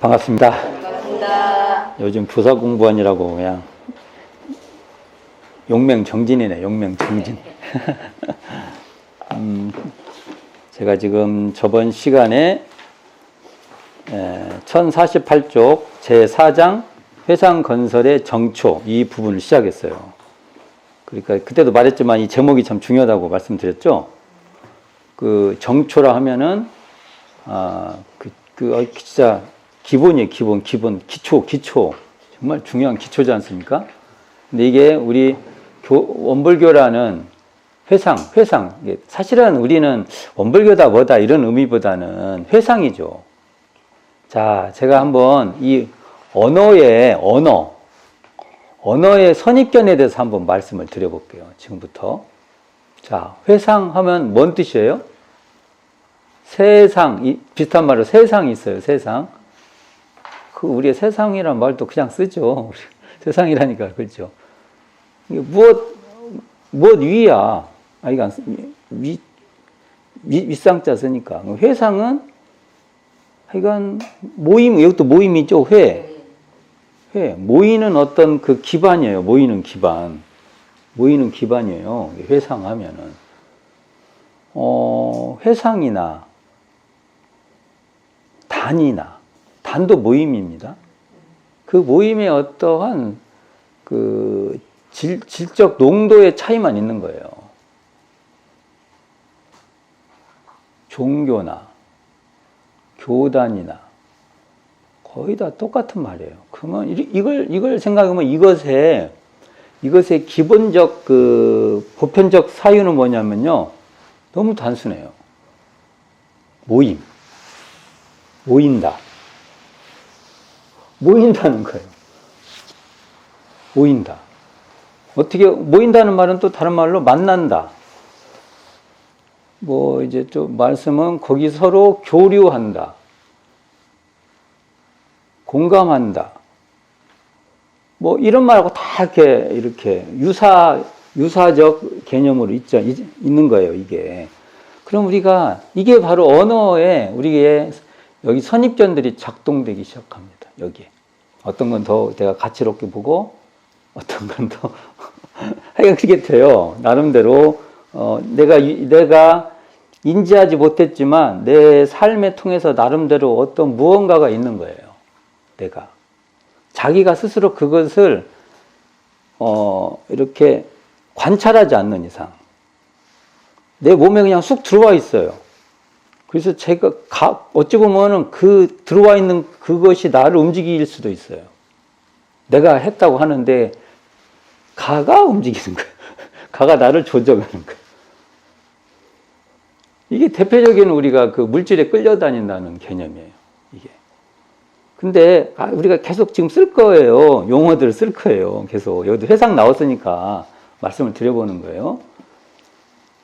반갑습니다. 반갑습니다. 요즘 부사 공부원이라고 그냥 용맹정진이네, 용맹정진. 제가 지금 저번 시간에 1048쪽 제4장 회상건설의 정초 이 부분을 시작했어요. 그러니까 그때도 말했지만 이 제목이 참 중요하다고 말씀드렸죠. 그 정초라 하면은 진짜 기본이에요. 기초 정말 중요한 기초지 않습니까? 근데 이게 우리 원불교라는 회상 사실은 우리는 원불교다 뭐다 이런 의미보다는 회상이죠. 자, 제가 한번 이 언어의 선입견에 대해서 한번 말씀을 드려볼게요. 지금부터. 자, 회상하면 뭔 뜻이에요? 세상, 비슷한 말로 세상이 있어요. 세상. 우리의 세상이란 말도 그냥 쓰죠. 세상이라니까, 그렇죠. 이게 무엇 위야? 이거 윗상자 쓰니까. 회상은 하여간 모임, 이것도 모임이죠. 회. 모이는 어떤 그 기반이에요. 모이는 기반이에요. 회상하면은. 회상이나 단도 모임입니다. 그 모임의 어떠한 그 질적 농도의 차이만 있는 거예요. 종교나 교단이나 거의 다 똑같은 말이에요. 그러면 이걸 생각하면 이것의 기본적 보편적 사유는 뭐냐면요. 너무 단순해요. 모인다는 거예요. 모인다. 어떻게, 모인다는 말은 또 다른 말로 만난다. 이제 좀 말씀은 거기 서로 교류한다. 공감한다. 이런 말하고 다 이렇게 유사적 개념으로 있는 거예요, 이게. 그럼 이게 바로 언어에 우리의 여기 선입견들이 작동되기 시작합니다. 여기에. 어떤 건 더 내가 가치롭게 보고, 어떤 건 더, 하여간 그게 돼요. 나름대로, 내가 인지하지 못했지만, 내 삶에 통해서 나름대로 어떤 무언가가 있는 거예요. 자기가 스스로 그것을, 이렇게 관찰하지 않는 이상, 내 몸에 그냥 쑥 들어와 있어요. 그래서 제가 어찌 보면은 들어와 있는 그것이 나를 움직일 수도 있어요. 내가 했다고 하는데 가가 움직이는 거예요. 가가 나를 조정하는 거예요. 이게 대표적인 우리가 그 물질에 끌려다닌다는 개념이에요. 이게. 근데 우리가 계속 지금 쓸 거예요. 용어들을 쓸 거예요. 계속. 여기도 회상 나왔으니까 말씀을 드려보는 거예요.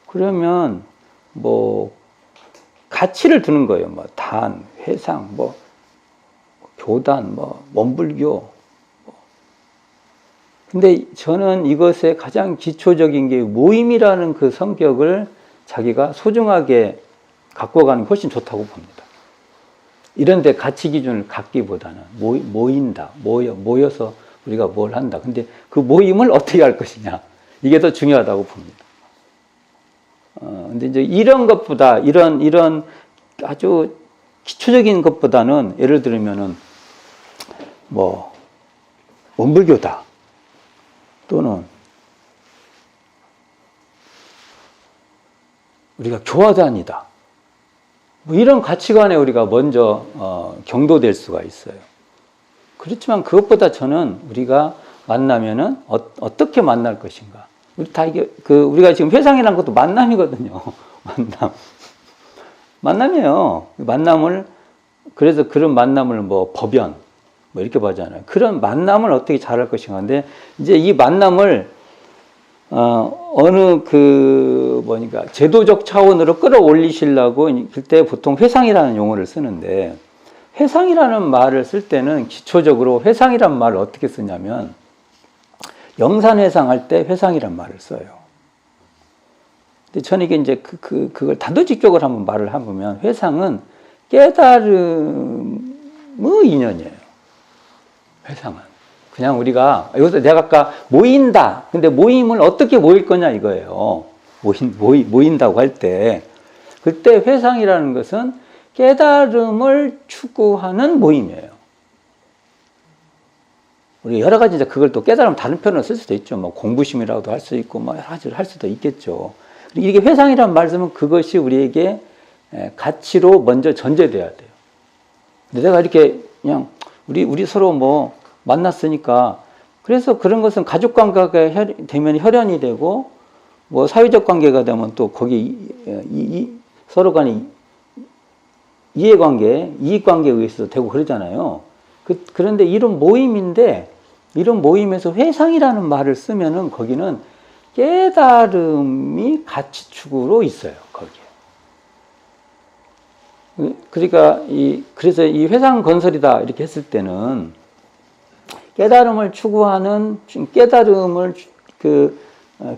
그러면 가치를 두는 거예요. 단, 회상, 교단, 원불교. 근데 저는 이것의 가장 기초적인 게 모임이라는 그 성격을 자기가 소중하게 갖고 가는 게 훨씬 좋다고 봅니다. 이런데 가치 기준을 갖기보다는 모여서 우리가 뭘 한다. 근데 그 모임을 어떻게 할 것이냐. 이게 더 중요하다고 봅니다. 근데 이제 이런 것보다, 이런 아주 기초적인 것보다는 예를 들면은 원불교다. 또는 우리가 교화단이다. 이런 가치관에 우리가 먼저 경도될 수가 있어요. 그렇지만 그것보다 저는 우리가 만나면은 어떻게 만날 것인가. 우리가 지금 회상이라는 것도 만남이거든요. 만남이에요. 그래서 그런 만남을 법연, 이렇게 보잖아요. 그런 만남을 어떻게 잘할 것인가. 근데 이제 이 만남을, 제도적 차원으로 끌어올리시려고 그때 보통 회상이라는 용어를 쓰는데, 회상이라는 말을 쓸 때는 기초적으로 회상이라는 말을 어떻게 쓰냐면, 영산회상할 때 회상이란 말을 써요. 근데 저는 이게 이제 그걸 단도직적으로 한번 말을 해보면 회상은 깨달음을 뭐 인연이에요. 회상은. 그냥 우리가, 여기서 내가 아까 모인다. 근데 모임을 어떻게 모일 거냐 이거예요. 모인다고 할 때. 그때 회상이라는 것은 깨달음을 추구하는 모임이에요. 우리 여러 가지 이제 그걸 또 깨달음 다른 표현을 쓸 수도 있죠. 뭐 공부심이라고도 할 수 있고, 뭐 여러 가지를 할 수도 있겠죠. 이게 회상이란 말씀은 그것이 우리에게 가치로 먼저 전제돼야 돼요. 근데 내가 이렇게 그냥 우리 서로 뭐 만났으니까 그래서 그런 것은 가족 관계가 되면 혈연이 되고 뭐 사회적 관계가 되면 또 거기 서로 간에 이해관계, 이익관계에 의해서 되고 그러잖아요. 그런데 이런 모임인데 이런 모임에서 회상이라는 말을 쓰면은 거기는 깨달음이 가치축으로 있어요. 거기에. 그러니까 그래서 이 회상 건설이다 이렇게 했을 때는 깨달음을 추구하는 깨달음을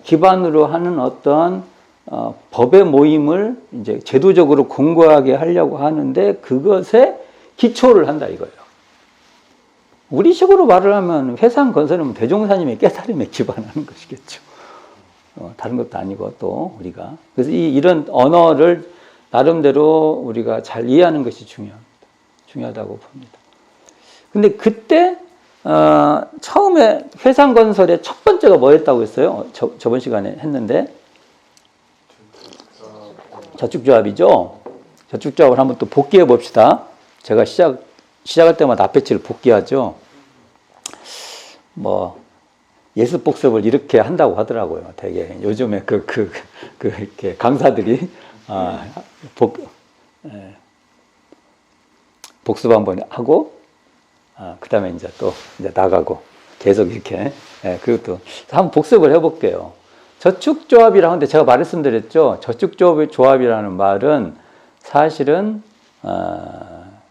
기반으로 하는 어떤 법의 모임을 이제 제도적으로 공고하게 하려고 하는데 그것에 기초를 한다 이거예요. 우리식으로 말을 하면 회상 건설은 대종사님의 깨달음에 기반하는 것이겠죠. 다른 것도 아니고 또 우리가 그래서 이런 언어를 나름대로 우리가 잘 이해하는 것이 중요하다고 봅니다. 근데 그때 처음에 회상 건설의 첫 번째가 뭐였다고 했어요? 저번 시간에 했는데 저축조합이죠. 저축조합을 한번 또 복귀해 봅시다. 제가 시작할 때마다 앞에 치를 복귀하죠. 뭐 예습 복습을 이렇게 한다고 하더라고요. 되게 요즘에 이렇게 강사들이 복습 한번 하고 그다음에 이제 또 이제 나가고 계속 이렇게 그것도 한번 복습을 해볼게요. 저축조합이라고 하는데 제가 말씀드렸죠. 저축조합이라는 말은 사실은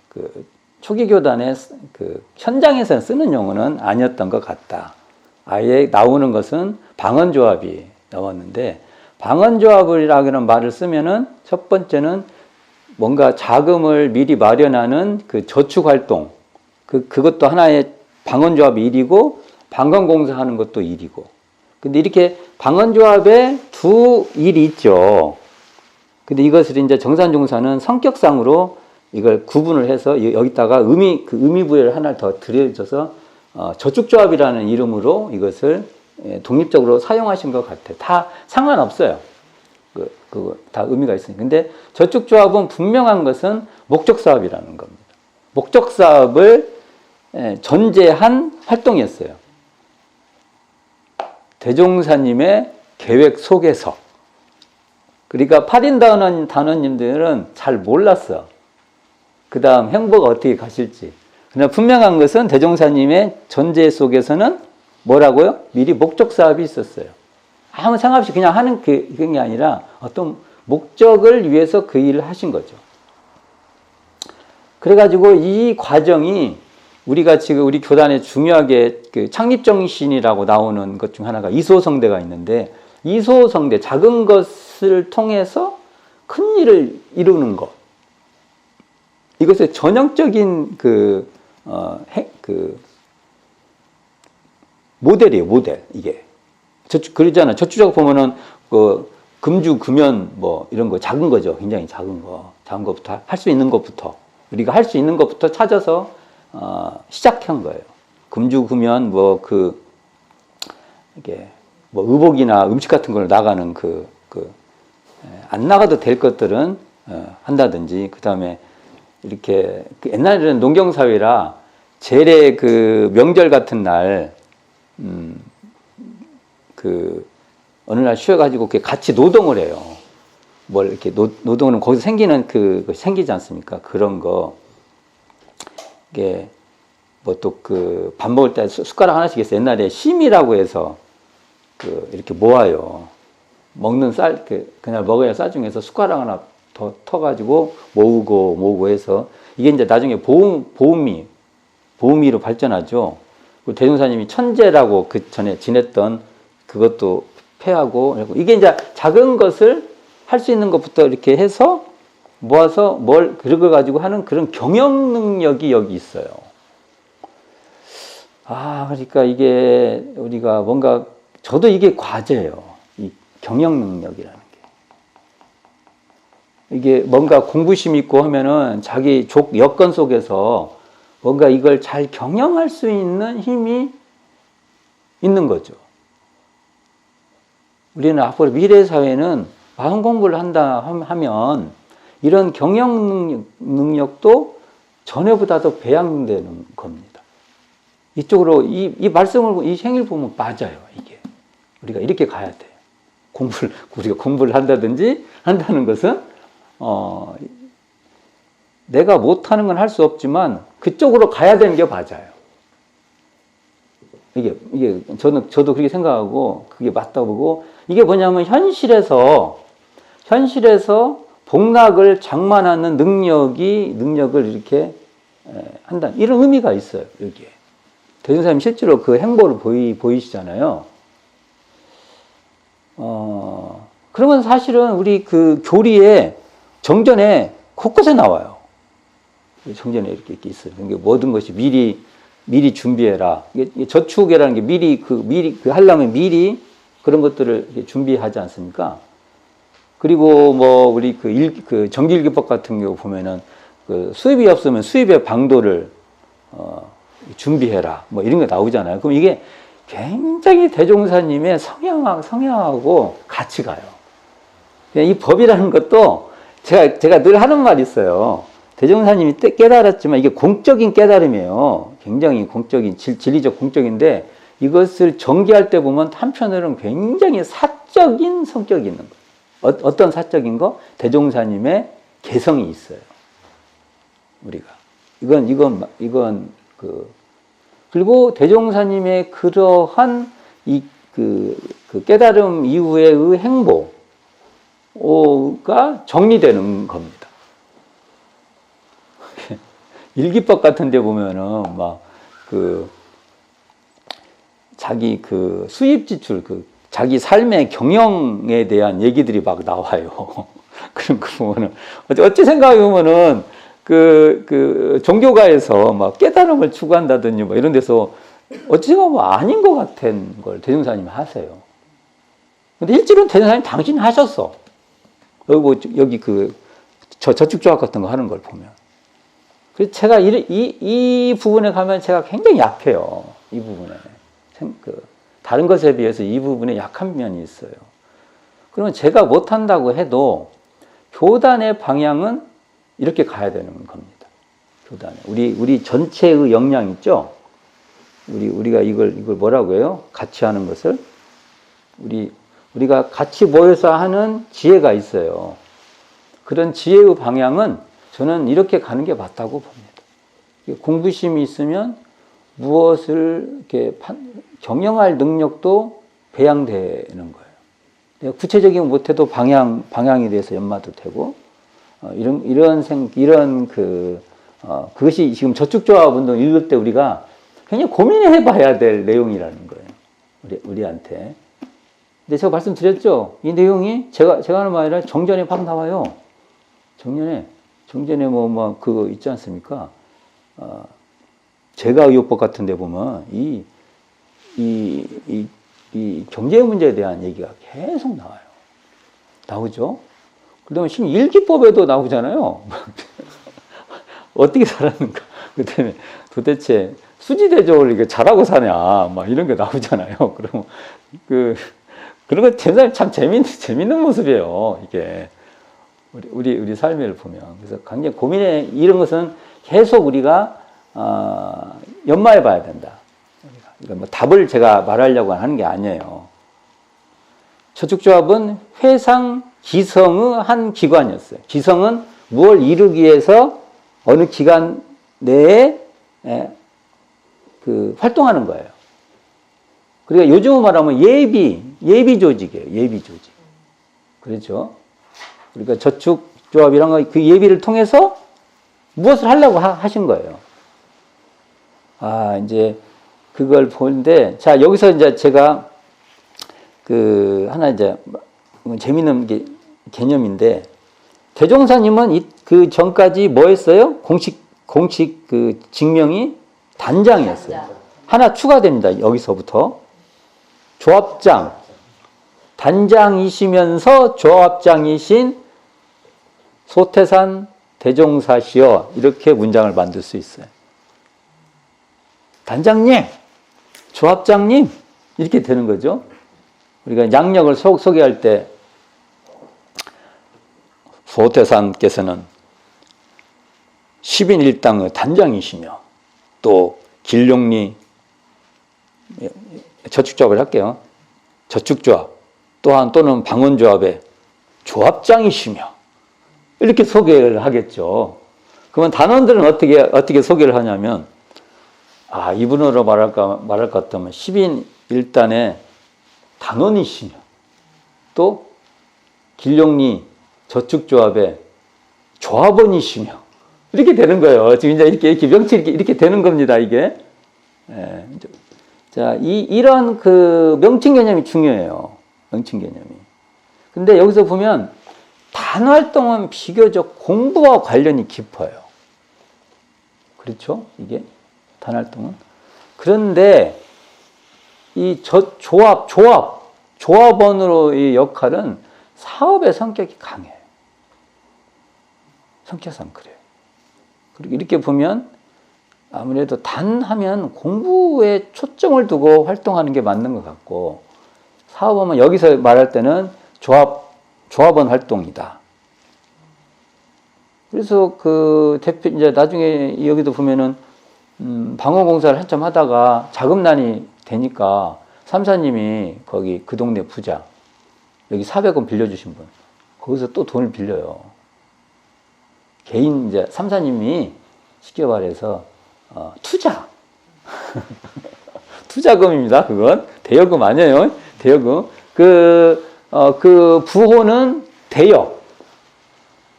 그 초기 교단의 그 현장에서 쓰는 용어는 아니었던 것 같다. 아예 나오는 것은 방언조합이 나왔는데 방언조합이라는 말을 쓰면은 첫 번째는 뭔가 자금을 미리 마련하는 그 저축활동 그것도 하나의 방언조합이 일이고 방언공사하는 것도 일이고 근데 이렇게 방언조합에 두 일이 있죠. 근데 이것을 이제 정산종사는 성격상으로 이걸 구분을 해서 여기다가 의미부여를 하나 더 들여줘서 저축조합이라는 이름으로 이것을 독립적으로 사용하신 것 같아요. 다 상관없어요. 다 의미가 있으니까. 근데 저축조합은 분명한 것은 목적사업이라는 겁니다. 목적사업을 전제한 활동이었어요. 대종사님의 계획 속에서. 그러니까 8인 단원님들은 잘 몰랐어. 그 다음 행보가 어떻게 가실지. 그러나 분명한 것은 대종사님의 전제 속에서는 뭐라고요? 미리 목적 사업이 있었어요. 아무 생각 없이 그냥 하는 그런 게 아니라 어떤 목적을 위해서 그 일을 하신 거죠. 그래가지고 이 과정이 우리가 지금 우리 교단에 중요하게 그 창립정신이라고 나오는 것 중 하나가 이소성대가 있는데 이소성대, 작은 것을 통해서 큰 일을 이루는 것. 이것의 전형적인 모델이에요, 모델, 이게. 그러잖아요. 저축조합 보면은, 금주, 금연, 뭐, 이런 거, 작은 거죠. 굉장히 작은 것부터, 할 수 있는 것부터. 우리가 할 수 있는 것부터 찾아서, 시작한 거예요. 금주, 금연, 이게, 의복이나 음식 같은 걸 나가는 안 나가도 될 것들은, 한다든지, 그 다음에, 이렇게 옛날에는 농경사회라 제례 명절 같은 날 어느 날 쉬어가지고 같이 노동을 해요. 뭘 이렇게 노동은 거기서 생기는 생기지 않습니까? 그런 거 이게 뭐 또 밥 먹을 때 숟가락 하나씩 있어요. 옛날에 심이라고 해서 이렇게 모아요. 먹는 쌀 그날 먹어야 쌀 중에서 숟가락 하나 더 터가지고 모으고 해서 이게 이제 나중에 보음미로 발전하죠. 그리고 대종사님이 천재라고 그 전에 지냈던 그것도 폐하고 이게 이제 작은 것을 할 수 있는 것부터 이렇게 해서 모아서 뭘 그걸 가지고 하는 그런 경영 능력이 여기 있어요. 그러니까 이게 우리가 뭔가 저도 이게 과제예요. 이 경영 능력이라는 게. 이게 뭔가 공부심 있고 하면은 자기 여건 속에서 뭔가 이걸 잘 경영할 수 있는 힘이 있는 거죠. 우리는 앞으로 미래 사회는 마음 공부를 한다 하면 이런 경영 능력도 전에보다 더 배양되는 겁니다. 이쪽으로 이 말씀을 이 생일 보면 맞아요. 이게 우리가 이렇게 가야 돼요. 우리가 공부를 한다든지 한다는 것은 내가 못하는 건 할 수 없지만 그쪽으로 가야 되는 게 맞아요. 이게 저도 그렇게 생각하고 그게 맞다고 보고 이게 뭐냐면 현실에서 복락을 장만하는 능력을 이렇게 한다. 이런 의미가 있어요, 여기에. 대종사님 실제로 그 행보를 보이시잖아요. 그러면 사실은 우리 그 교리에 정전에 곳곳에 나와요. 정전에 이렇게 있어요. 그러니까 모든 것이 미리 준비해라. 저축이라는 게 미리 하려면 미리 그런 것들을 준비하지 않습니까? 그리고 뭐 우리 그 정기일기법 같은 경우 보면은 그 수입이 없으면 수입의 방도를 준비해라. 뭐 이런 게 나오잖아요. 그럼 이게 굉장히 대종사님의 성향하고 같이 가요. 이 법이라는 것도 제가 늘 하는 말이 있어요. 대종사님이 깨달았지만 이게 공적인 깨달음이에요. 굉장히 공적인, 진리적 공적인데 이것을 전개할 때 보면 한편으로는 굉장히 사적인 성격이 있는 거예요. 어떤 사적인 거? 대종사님의 개성이 있어요. 우리가. 그리고 대종사님의 그러한 그 깨달음 이후의 행보가 정리되는 겁니다. 일기법 같은 데 보면은 자기 수입 지출 자기 삶의 경영에 대한 얘기들이 막 나와요. 그런 거 보면은 어찌 생각해 보면은 종교가에서 막 깨달음을 추구한다든지 뭐 이런 데서 어찌 생각하면 아닌 것 같은 걸 대종사님이 하세요. 근데 일찍은 대종사님 당신이 하셨어. 여기 저축조합 같은 거 하는 걸 보면. 그래서 제가 이 부분에 가면 제가 굉장히 약해요. 이 부분에. 다른 것에 비해서 이 부분에 약한 면이 있어요. 그러면 제가 못한다고 해도 교단의 방향은 이렇게 가야 되는 겁니다. 교단에. 우리 전체의 역량 있죠? 우리가 이걸 뭐라고 해요? 같이 하는 것을. 우리가 같이 모여서 하는 지혜가 있어요. 그런 지혜의 방향은 저는 이렇게 가는 게 맞다고 봅니다. 공부심이 있으면 무엇을 이렇게 경영할 능력도 배양되는 거예요. 구체적인 못해도 방향에 대해서 연마도 되고, 그것이 지금 저축조합 운동 읽을 때 우리가 굉장히 고민해 봐야 될 내용이라는 거예요. 우리한테. 근데 제가 말씀드렸죠? 이 내용이 제가 하는 말이 아니라 정전에 막 나와요. 정전에 그거 있지 않습니까? 제가의료법 같은 데 보면 이 경제 문제에 대한 얘기가 계속 나오죠? 그 다음에 심지어 일기법에도 나오잖아요. 어떻게 살았는가. 그 다음에 도대체 수지대조를 이게 잘하고 사냐. 막 이런 게 나오잖아요. 그러면 그런 거 대단히 참 재밌는 모습이에요. 이게. 우리 삶을 보면. 그래서 굉장히 이런 것은 계속 우리가, 연마해 봐야 된다. 그러니까 뭐 답을 제가 말하려고 하는 게 아니에요. 저축조합은 회상 기성의 한 기관이었어요. 기성은 무엇을 이루기 위해서 어느 기간 내에 활동하는 거예요. 그러니까 요즘 말하면 예비 조직이에요. 예비 조직. 그렇죠? 그러니까 저축조합이란 거 그 예비를 통해서 무엇을 하려고 하신 거예요. 이제 그걸 보는데, 자, 여기서 이제 제가 하나 이제 재미있는 개념인데, 대종사님은 그 전까지 뭐 했어요? 공식 그 직명이 단장이었어요. 하나 추가됩니다. 여기서부터. 조합장. 단장이시면서 조합장이신 소태산 대종사시여. 이렇게 문장을 만들 수 있어요. 단장님, 조합장님, 이렇게 되는 거죠. 우리가 양력을 소개할 때 소태산께서는 10인 1당의 단장이시며 또 길룡리 저축조합을 할게요. 저축조합 또는 방언조합의 조합장이시며 이렇게 소개를 하겠죠. 그러면 단원들은 어떻게 소개를 하냐면 이분으로 말할 것 같으면 10인 1단의 단원이시며 또 길룡리 저축조합의 조합원이시며 이렇게 되는 거예요. 지금 이제 이렇게 명칭 이렇게 되는 겁니다. 이게. 자, 이런 그 명칭 개념이 중요해요. 명칭 개념이. 근데 여기서 보면 단활동은 비교적 공부와 관련이 깊어요. 그렇죠? 이게 단활동은. 그런데 이 조합원으로의 역할은 사업의 성격이 강해요. 성격상 그래요. 그리고 이렇게 보면 아무래도 단하면 공부에 초점을 두고 활동하는 게 맞는 것 같고, 사업하면 여기서 말할 때는 조합원 활동이다. 그래서 그 대표, 이제 나중에 여기도 보면은, 방어공사를 한참 하다가 자금난이 되니까 삼사님이 거기 그 동네 부자, 여기 400원 빌려주신 분, 거기서 또 돈을 빌려요. 개인, 이제 삼사님이 쉽게 말해서, 투자. 투자금입니다, 그건. 대여금 아니에요. 대여금. 그 부호는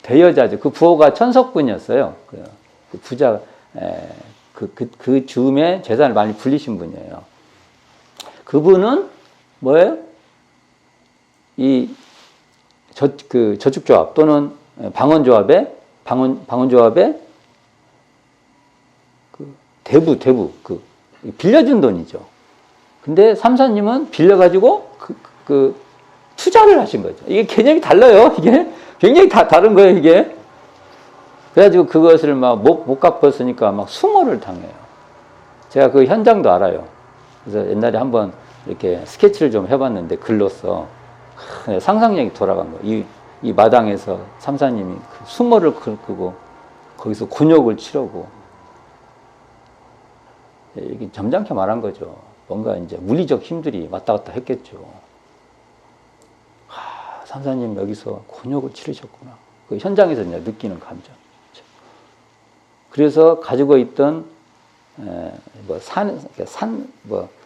대여자죠. 그 부호가 천석분이었어요. 그 부자, 그 즈음에 재산을 많이 불리신 분이에요. 그분은 뭐예요? 저축조합 또는 방언조합의 대부, 빌려준 돈이죠. 근데 삼사님은 빌려가지고 투자를 하신 거죠. 이게 개념이 달라요. 이게 굉장히 다른 거예요, 이게. 그래가지고 그것을 못 갚았으니까 수모를 당해요. 제가 그 현장도 알아요. 그래서 옛날에 한번 이렇게 스케치를 좀 해봤는데 글로써 상상력이 돌아간 거예요. 이 마당에서 삼사님이 수모를 긁고 거기서 곤욕을 치르고, 이게 점잖게 말한 거죠. 뭔가 이제 물리적 힘들이 왔다 갔다 했겠죠. 삼사님 여기서 곤욕을 치르셨구나. 그 현장에서 이제 느끼는 감정. 그래서 가지고 있던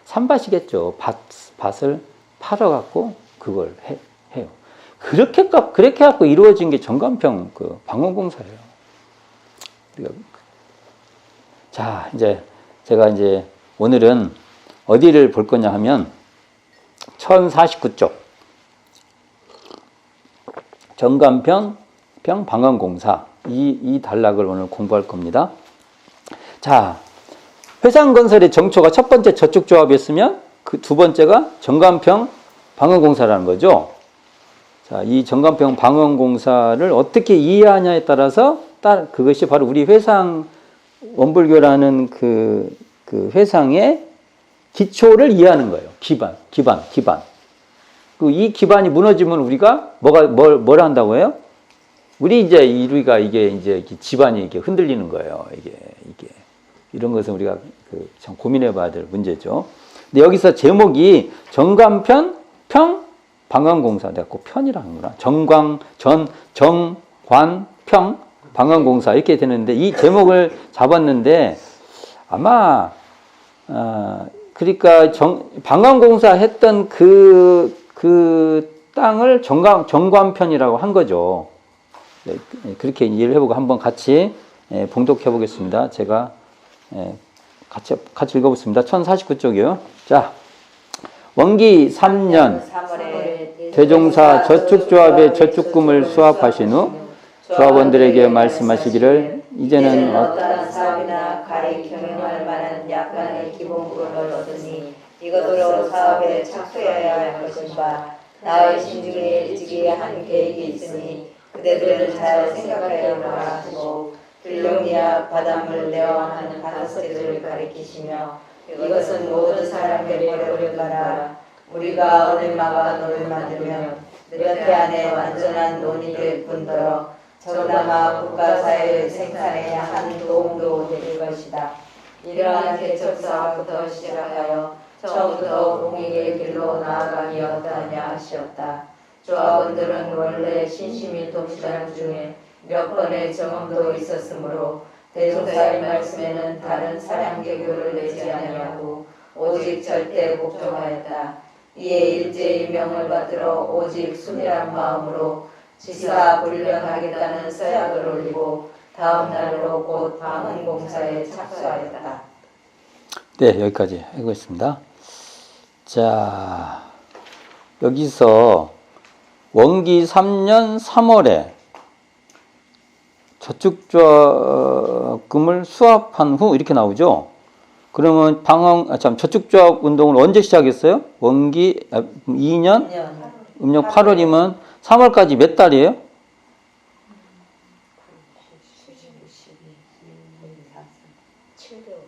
산밭이겠죠. 밭을 팔아갖고 그걸 해요. 그렇게 갖고 이루어진 게 정관평 그 방언공사예요. 자, 제가 오늘은 어디를 볼 거냐 하면 1049쪽 정관평 방언공사 이 단락을 오늘 공부할 겁니다. 자, 회상건설의 정초가 첫 번째 저축조합이었으면 그 두 번째가 정관평 방언공사라는 거죠. 자, 이 정관평 방언공사를 어떻게 이해하냐에 따라서 그것이 바로 우리 회상 원불교라는 그 회상의 기초를 이해하는 거예요. 기반. 이 기반이 무너지면 우리가 뭘 한다고 해요? 우리가 이게 집안이 이게 흔들리는 거예요. 이게 이런 것은 우리가 참 고민해봐야 될 문제죠. 근데 여기서 제목이 정관평 방언공사. 내가 꼭 편이라는구나. 정관평 방언공사 이렇게 되는데 이 제목을 잡았는데 아마 그러니까 방언공사 했던 그 땅을 정관편이라고 한 거죠. 네, 그렇게 이해를 해보고 한번 같이 봉독해 보겠습니다. 제가 같이 읽어보겠습니다. 1049쪽이요. 자, 원기 3년 대종사 저축조합의 저축금을 수합하신 후 조합원들에게 말씀하시기를 이제는 어떠한 사업이나 가히 경영할 만한 약간의 기본금을 얻으니 이것으로 사업에 착수해야 할 것인가. 나의 심중에 일찍이 한 계획이 있으니 그대들은 잘 생각하여라 하시고 들녘리와 바닷물 내어하는 5개들을 가리키시며 이것은 모든 사람에게 보려가라. 우리가 오늘마가 논을 만들면 몇 해 안에 완전한 논이 될 뿐더러 적나마 국가사회의 생산에 한 도움도 될 것이다. 이러한 개척사업부터 시작하여 처음부터 공익의 길로 나아감이 어떠하냐 하시었다. 조합원들은 원래 신심이 동실한 중에 몇 번의 경험도 있었으므로 대종사의 말씀에는 다른 사량개교를 내지 아니하고 오직 절대 복종하였다. 이에 일제히 명을 받들어 오직 순이란 마음으로 지사 훈련하겠다는 서약을 올리고 다음 날로 곧 방언공사에 착수하였다. 네, 여기까지 하겠습니다. 자, 여기서 원기 3년 3월에 저축조합금을 수합한 후 이렇게 나오죠. 그러면 저축조합 운동을 언제 시작했어요? 원기 2년? 음력 8월이면 3월까지 몇 달이에요?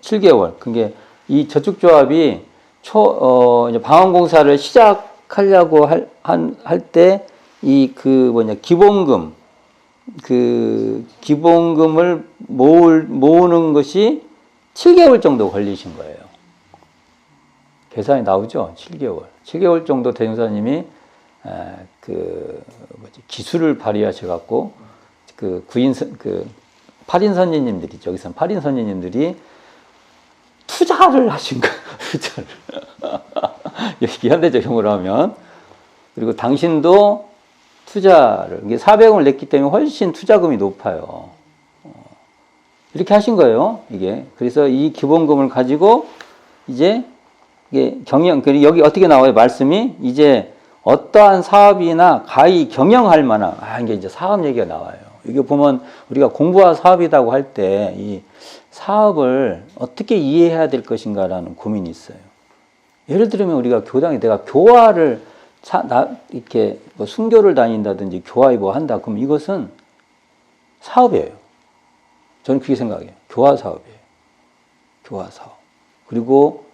7개월. 그게 이 저축조합이 이제 방언공사를 시작하려고 할 때 기본금을 모으는 것이 7개월 정도 걸리신 거예요. 계산이 나오죠? 7개월. 7개월 정도 대종사님이 기술을 발휘하셔갖고 팔인 선지님들이죠. 여기서는 팔인 선지님들이 투자를 하신 거예요. 투자를. 여기 현대적 용어로 하면. 그리고 당신도 투자를, 이게 400원을 냈기 때문에 훨씬 투자금이 높아요. 이렇게 하신 거예요, 이게. 그래서 이 기본금을 가지고 이제 이게 여기 어떻게 나와요, 말씀이? 이제 어떠한 사업이나 가히 경영할 만한, 이게 이제 사업 얘기가 나와요. 이게 보면 우리가 공부와 사업이라고 할 때 이 사업을 어떻게 이해해야 될 것인가라는 고민이 있어요. 예를 들면 우리가 교당에 내가 교화를 이렇게 뭐 순교를 다닌다든지 교화에 뭐 한다. 그럼 이것은 사업이에요. 저는 그렇게 생각해요. 교화 사업이에요. 교화 사업. 그리고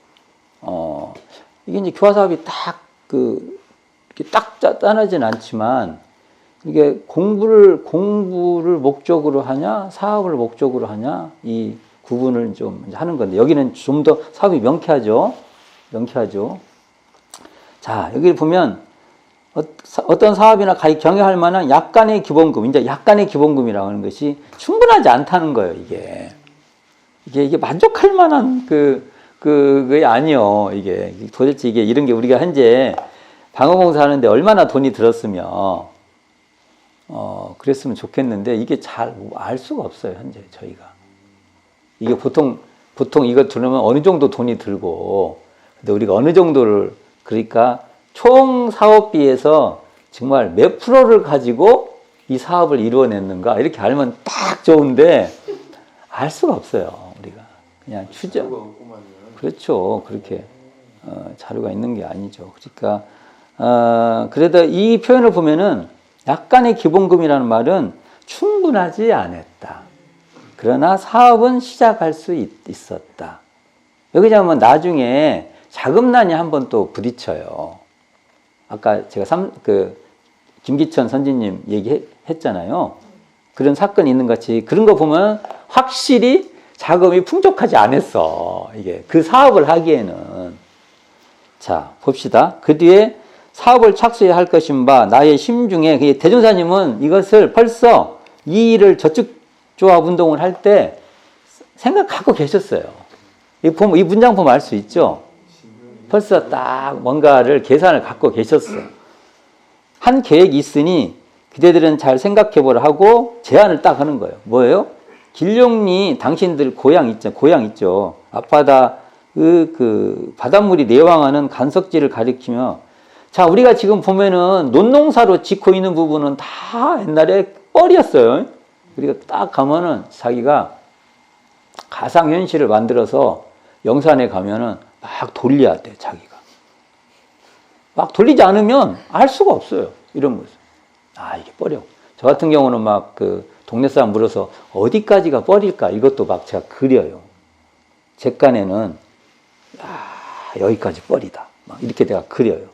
이게 이제 교화 사업이 이렇게 딱 짜나진 않지만 이게 공부를 목적으로 하냐, 사업을 목적으로 하냐, 이 구분을 좀 하는 건데 여기는 좀 더 사업이 명쾌하죠. 자, 여기 보면 어떤 사업이나 가히 경영할 만한 약간의 기본금, 이제 약간의 기본금이라고 하는 것이 충분하지 않다는 거예요, 이게 만족할 만한 그게 아니요, 이게. 도대체 이런 게 우리가 현재 방어공사 하는데 얼마나 돈이 들었으면, 그랬으면 좋겠는데, 이게 잘 알 수가 없어요, 현재 저희가. 이게 보통 이거 들으면 어느 정도 돈이 들고, 근데 우리가 어느 정도를, 그러니까 총 사업비에서 정말 몇 프로를 가지고 이 사업을 이루어냈는가 이렇게 알면 딱 좋은데 알 수가 없어요, 우리가. 그냥 추정. 그렇죠. 그렇게 자료가 있는 게 아니죠. 그러니까 그래도 이 표현을 보면은 약간의 기본금이라는 말은 충분하지 않았다. 그러나 사업은 시작할 수 있었다. 여기 보면 나중에 자금난이 한번 또 부딪혀요. 아까 제가 김기천 선지님 얘기했잖아요. 그런 사건이 있는 것 같이 그런 거 보면 확실히 자금이 풍족하지 않았어. 이게 그 사업을 하기에는. 자, 봅시다. 그 뒤에 사업을 착수해야 할 것인 바 나의 심중에 대종사님은 이것을 벌써 이 일을 저축조합 운동을 할 때 생각하고 계셨어요. 이 문장 보면 알 수 있죠. 벌써 딱 뭔가를 계산을 갖고 계셨어. 한 계획이 있으니 그대들은 잘 생각해보라 하고 제안을 딱 하는 거예요. 뭐예요? 길룡리 당신들 고향 있죠. 앞바다 그 바닷물이 내왕하는 간석지를 가리키며 자, 우리가 지금 보면은 논농사로 짓고 있는 부분은 다 옛날에 뻘이었어요. 그러니까 딱 가면은 자기가 가상현실을 만들어서 영산에 가면은 막 돌려야 돼, 자기가. 막 돌리지 않으면 알 수가 없어요. 이런 모습. 아, 이게 뻘이고. 저 같은 경우는 막 그 동네 사람 물어서 어디까지가 뻘일까? 이것도 막 제가 그려요. 제 깐에는, 여기까지 뻘이다. 막 이렇게 내가 그려요.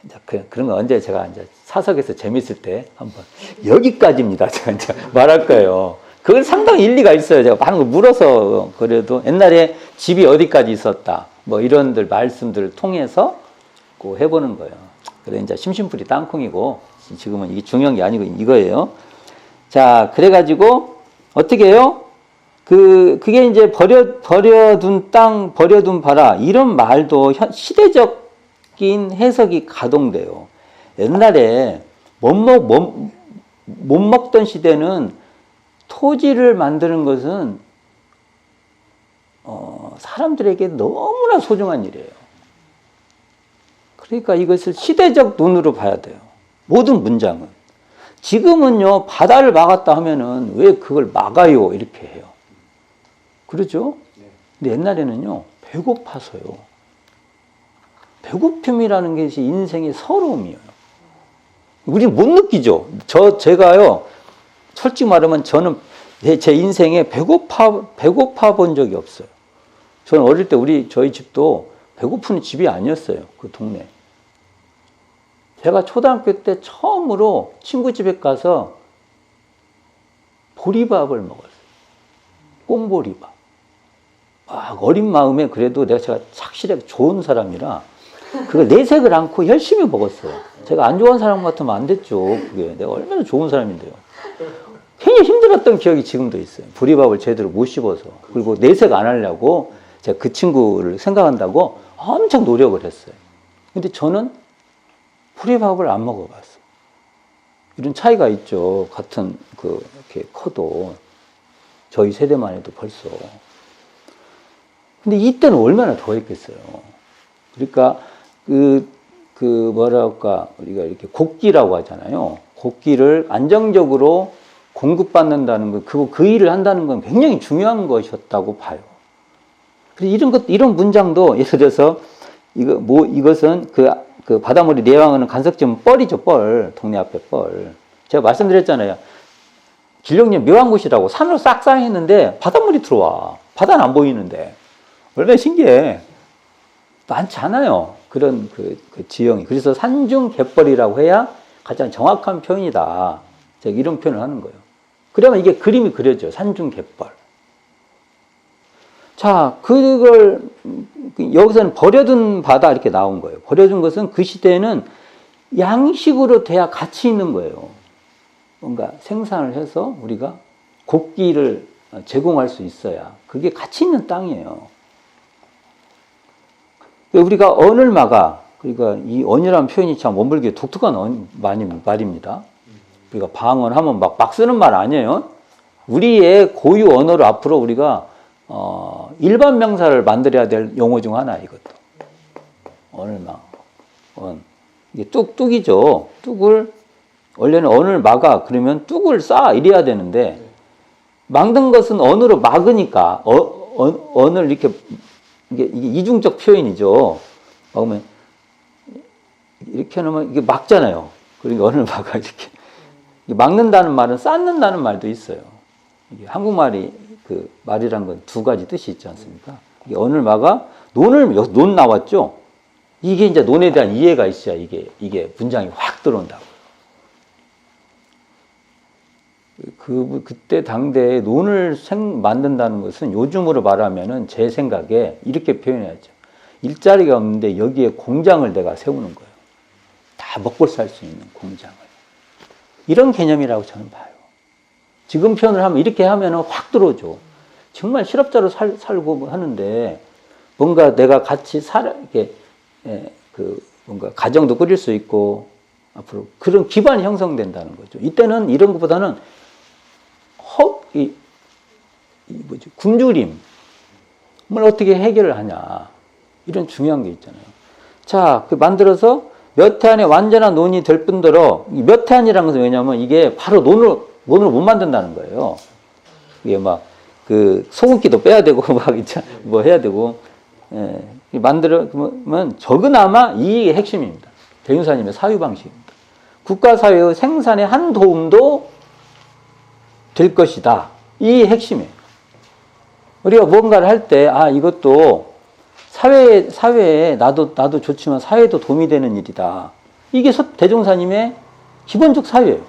이제 그런 거 언제 제가 이제 사석에서 재밌을 때 한번 여기까지입니다. 제가 이제 말할 거예요. 그건 상당히 일리가 있어요. 제가 많은 거 물어서 그래도 옛날에 집이 어디까지 있었다. 뭐 이런들 말씀들을 통해서 꼭 해보는 거예요. 그래 이제 심심풀이 땅콩이고 지금은 이게 중요한 게 아니고 이거예요. 자, 그래가지고 어떻게 해요? 그게 이제 버려둔 땅, 버려둔 바라 이런 말도 시대적인 해석이 가동돼요. 옛날에 못 먹던 시대는 토지를 만드는 것은 사람들에게 너무나 소중한 일이에요. 그러니까 이것을 시대적 눈으로 봐야 돼요. 모든 문장은. 지금은요, 바다를 막았다 하면은 왜 그걸 막아요? 이렇게 해요. 그러죠? 근데 옛날에는요, 배고파서요. 배고픔이라는 것이 인생의 서러움이에요. 우리 못 느끼죠? 제가요, 솔직히 말하면 저는 제 인생에 배고파 본 적이 없어요. 저는 어릴 때 저희 집도 배고픈 집이 아니었어요. 그 동네. 제가 초등학교 때 처음으로 친구 집에 가서 보리밥을 먹었어요. 꽁보리밥. 어린 마음에 그래도 제가 착실하게 좋은 사람이라 그걸 내색을 않고 열심히 먹었어요. 제가 안 좋아하는 사람 같으면 안 됐죠. 그게 내가 얼마나 좋은 사람인데요. 굉장히 힘들었던 기억이 지금도 있어요. 보리밥을 제대로 못 씹어서. 그리고 내색 안 하려고 제가 그 친구를 생각한다고 엄청 노력을 했어요. 근데 저는 보리밥을 안 먹어봤어요. 이런 차이가 있죠. 같은 이렇게 커도 저희 세대만 해도 벌써. 근데 이때는 얼마나 더 했겠어요. 그러니까 뭐랄까 우리가 이렇게 곡기라고 하잖아요. 곡기를 안정적으로 공급받는다는 거, 그 일을 한다는 건 굉장히 중요한 것이었다고 봐요. 그래서 이런 문장도 예를 들어서 이것은 그 바닷물이 내왕하는 간석지면 뻘이죠, 뻘. 동네 앞에 뻘. 제가 말씀드렸잖아요. 길령님 묘한 곳이라고 산으로 싹 쌓여있는데 바닷물이 들어와. 바다는 안 보이는데. 얼마나 신기해. 많지 않아요. 그런 그 지형이. 그래서 산중갯벌이라고 해야 가장 정확한 표현이다. 제가 이런 표현을 하는 거예요. 그러면 이게 그림이 그려져. 산중갯벌. 자, 여기서는 버려둔 바다 이렇게 나온 거예요. 버려둔 것은 그 시대에는 양식으로 돼야 가치 있는 거예요. 뭔가 생산을 해서 우리가 곡기를 제공할 수 있어야 그게 가치 있는 땅이에요. 우리가 언을 막아, 그러니까 이 언이라는 표현이 참 원불교의 독특한 말입니다. 우리가 방언하면 막 쓰는 말 아니에요. 우리의 고유 언어를 앞으로 우리가 일반 명사를 만들어야 될 용어 중 하나 이것도. 언을 언. 이게 뚝이죠. 뚝을 원래는 언을 막아 그러면 뚝을 쌓아 이래야 되는데 막는 것은 언으로 막으니까 언을 이게 이중적 표현이죠. 막으면 이렇게 놓으면 이게 막잖아요. 그러니까 언을 막아 이렇게. 막는다는 말은 쌓는다는 말도 있어요. 이게 한국말이 그 말이란 건 두 가지 뜻이 있지 않습니까? 이게 언을 막아 논 나왔죠. 이게 이제 논에 대한 이해가 있어야 이게 문장이 확 들어온다고. 그때 당대에 논을 만든다는 것은 요즘으로 말하면은 제 생각에 이렇게 표현해야죠. 일자리가 없는데 여기에 공장을 내가 세우는 거예요. 다 먹고 살 수 있는 공장을. 이런 개념이라고 저는 봐요. 지금 표현을 하면 이렇게 하면은 확 들어오죠. 정말 실업자로 살고 하는데 뭔가 내가 같이 이렇게 뭔가 가정도 꾸릴 수 있고 앞으로 그런 기반이 형성된다는 거죠. 이때는 이런 것보다는 굶주림을 어떻게 해결을 하냐 이런 중요한 게 있잖아요. 자, 만들어서 몇 해 안에 완전한 논이 될 뿐더러 몇 해 안이라는 것은 왜냐하면 이게 바로 논을 돈으로 못 만든다는 거예요. 이게 막 그 소금기도 빼야 되고 막 있잖아. 뭐 해야 되고 만들면 적으나마 이게 핵심입니다. 대윤사님의 사유 방식입니다. 국가 사회의 생산에 한 도움도 될 것이다. 이 핵심이에요. 우리가 뭔가를 할 때 이것도 사회에 나도 좋지만 사회에도 도움이 되는 일이다. 이게 대종사님의 기본적 사유예요.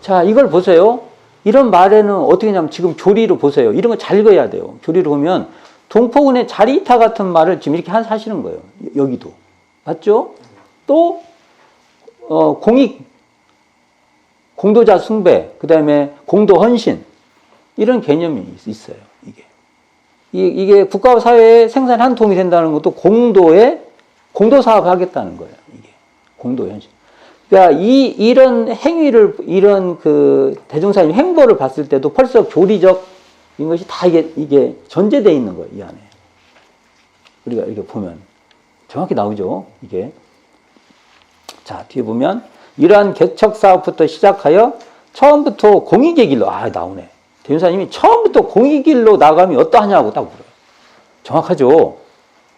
자, 이걸 보세요. 이런 말에는 어떻게 하냐면 지금 조리로 보세요. 이런 거 잘 읽어야 돼요. 조리로 보면 동포군의 자리이타 같은 말을 지금 이렇게 하시는 거예요. 여기도. 맞죠? 또 공도자 숭배, 그 다음에 공도 헌신 이런 개념이 있어요. 이게 국가와 사회에 생산에 한 도움이 된다는 것도 공도 사업을 하겠다는 거예요. 이게 공도 현실. 그러니까 이런 행위를 이런 그 대종사님 행보를 봤을 때도 벌써 교리적 이것이 다 이게 전제되어 있는 거예요. 이 안에 우리가 이렇게 보면 정확히 나오죠. 이게 자 뒤에 보면 이러한 개척 사업부터 시작하여 처음부터 공익의 길로 나오네. 대종사님이 처음부터 공익의 길로 나가면 어떠하냐고 딱 물어요. 정확하죠.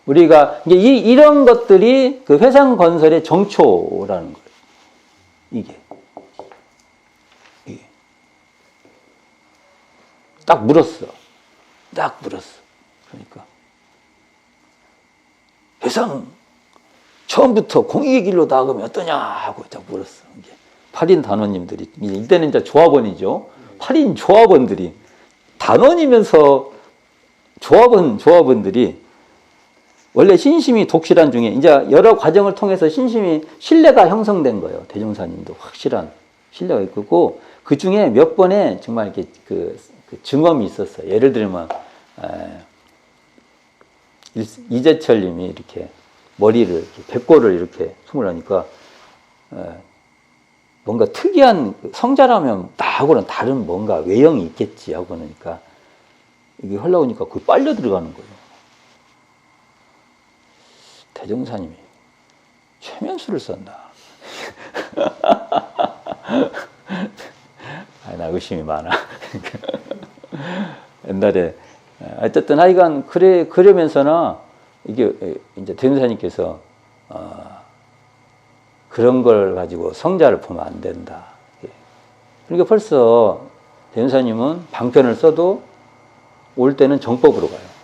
우리가 이제 이런 것들이 그 회상 건설의 정초라는 거예요. 이게 딱 물었어. 그러니까 회상 처음부터 공익의 길로 나가면 어떠냐 하고 딱 물었어. 이게 8인 단원님들이 이때는 이제 조합원이죠. 8인 조합원들이 단원이면서 조합원들이 원래 신심이 독실한 중에 이제 여러 과정을 통해서 신뢰가 형성된 거예요. 대종사님도 확실한 신뢰가 있고 그 중에 몇 번에 정말 이렇게 그 증언이 있었어요. 예를 들면 이재철님이 이렇게 머리를 백골을 이렇게 숨을 하니까 뭔가 특이한 성자라면 나하고는 다른 뭔가 외형이 있겠지 하고 그러니까 이게 흘러오니까 그게 빨려 들어가는 거예요. 대종사님이 최면수를 썼나? 나 의심이 많아. 옛날에 어쨌든 하여간 그러면서나 이게 이제 대종사님께서 그런 걸 가지고 성자를 보면 안 된다. 그러니까 벌써 대종사님은 방편을 써도 올 때는 정법으로 가요.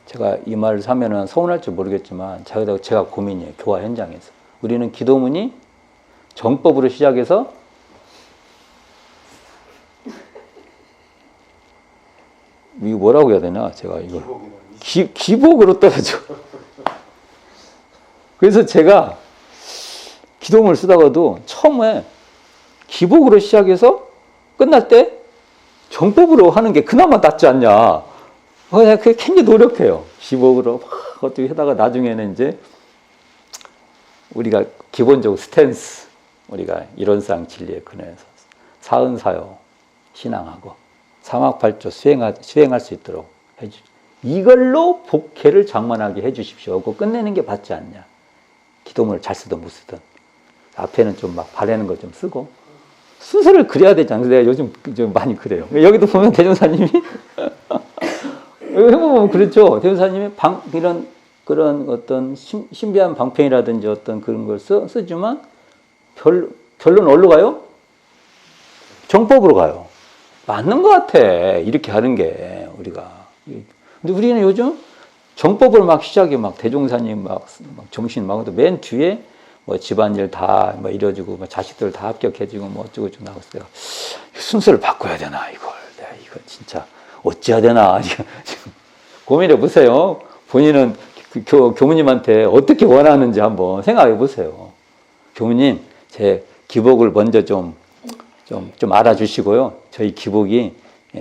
제가 이 말을 하면은 서운할지 모르겠지만 제가 고민이에요. 교화 현장에서. 우리는 기도문이 정법으로 시작해서 이거 뭐라고 해야 되나? 제가 이거 기복으로 떨어져. 그래서 제가 기도문을 쓰다가도 처음에 기복으로 시작해서 끝날 때 정법으로 하는 게 그나마 낫지 않냐. 그냥 그게 굉장히 노력해요. 기복으로 막 어떻게 하다가 나중에는 이제 우리가 기본적으로 스탠스, 우리가 이론상 진리에 근해서 사은사요 신앙하고 삼학팔조 수행할 수 있도록 해주십시오. 이걸로 복회를 장만하게 해주십시오 하고 끝내는 게 맞지 않냐. 기도문을 잘 쓰든 못 쓰든 앞에는 좀 막 바라는 거 좀 쓰고 순서를 그려야 되지 않나요? 내가 요즘 좀 많이 그래요. 여기도 보면 대종사님이 해보면 그렇죠. 대종사님이 그런 어떤 신비한 방편이라든지 어떤 그런 걸 쓰지만 결론 어디로 가요? 정법으로 가요. 맞는 것 같아. 이렇게 하는 게 우리가. 근데 우리는 요즘 정법을 막 시작해 막 대종사님 막 정신 막 맨 뒤에 뭐 집안일 다 뭐 이뤄주고 뭐 자식들 다 합격해주고 뭐 어쩌고 저쩌고 나왔을 때가 순서를 바꿔야 되나 이걸 내가 이거 진짜 어찌해야 되나 지금 고민해 보세요. 본인은 교무님한테 어떻게 원하는지 한번 생각해 보세요. 교무님 제 기복을 먼저 좀 알아주시고요. 저희 기복이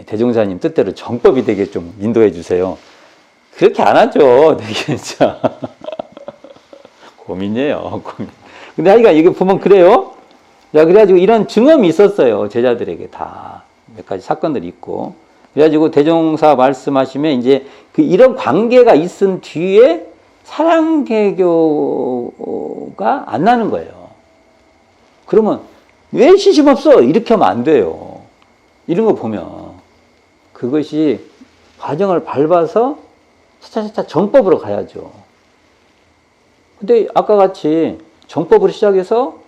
대종사님 뜻대로 정법이 되게 좀 인도해 주세요. 그렇게 안 하죠. 되게 진짜 고민이에요. 고민. 근데 하여간 이게 보면 그래요. 자, 그래가지고 이런 증언이 있었어요. 제자들에게 다 몇 가지 사건들이 있고. 그래가지고 대종사 말씀하시면 이제 이런 관계가 있은 뒤에 사랑개교가 안 나는 거예요. 그러면 왜 시집 없어? 이렇게 하면 안 돼요. 이런 거 보면 그것이 과정을 밟아서 차차차차 정법으로 가야죠. 근데 아까 같이 정법으로 시작해서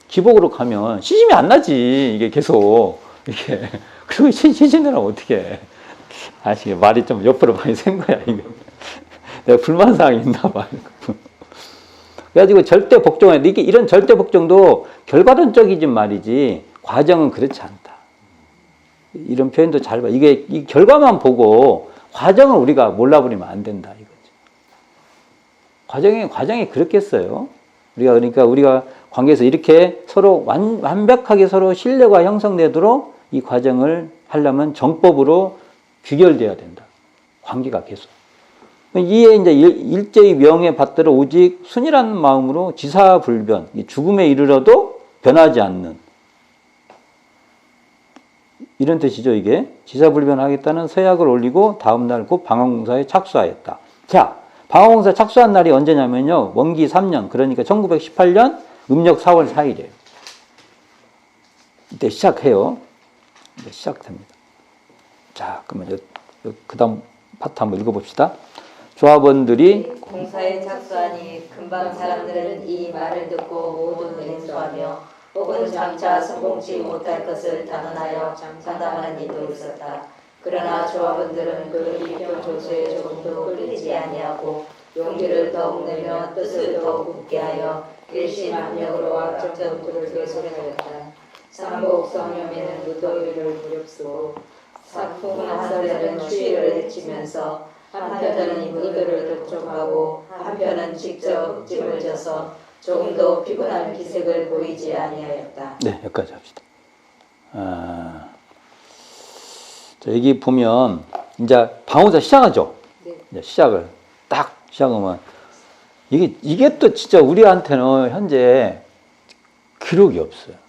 기복으로 가면 시집이 안 나지. 이게 계속 이게 그리고 시집내라면 어떻게 해? 아시게 말이 좀 옆으로 많이 센 거야 이거. 내가 불만사항이 있나 봐. 그래가지고 절대 복종해. 이게 이런 절대 복종도 결과론적이진 말이지 과정은 그렇지 않다. 이런 표현도 잘 봐. 이게 이 결과만 보고 과정을 우리가 몰라버리면 안 된다 이거죠. 과정이 그렇겠어요. 그러니까 우리가 관계에서 이렇게 서로 완벽하게 서로 신뢰가 형성되도록 이 과정을 하려면 정법으로 규결돼야 된다. 관계가 계속. 이에 이제 일제의 명에 받들어 오직 순이라는 마음으로 지사불변, 죽음에 이르러도 변하지 않는 이런 뜻이죠. 이게 지사불변하겠다는 서약을 올리고 다음 날 곧 방황공사에 착수하였다. 자, 방황공사 착수한 날이 언제냐면요. 원기 3년, 그러니까 1918년 음력 4월 4일이에요. 이때 시작해요. 이때 시작됩니다. 자, 그러면 그 다음 파트 한번 읽어봅시다. 조합원들이 공사에 착수하니 금방 사람들은 이 말을 듣고 모두 냉소하며 혹은 장차 성공치 못할 것을 단언하여 장담하는 이도 있었다. 그러나 조합원들은 그 비표 조서에 조금도 끌리지 아니하고 용기를 더욱 내며 뜻을 더욱 굳게 하여 일심합력으로 악정부를 계속하였다. 삼복 성념에는 무더위를 무릅쓰고 사풍 하설에는 추위를 헤치면서 한편은 이들을 독촉하고 한편은 직접 짐을 져서 조금도 피곤한 기색을 보이지 아니하였다. 네, 여기까지 합시다. 자, 여기 보면 이제 방어자 시작하죠. 네. 이제 시작을 딱 시작하면 이게 또 진짜 우리한테는 현재 기록이 없어요.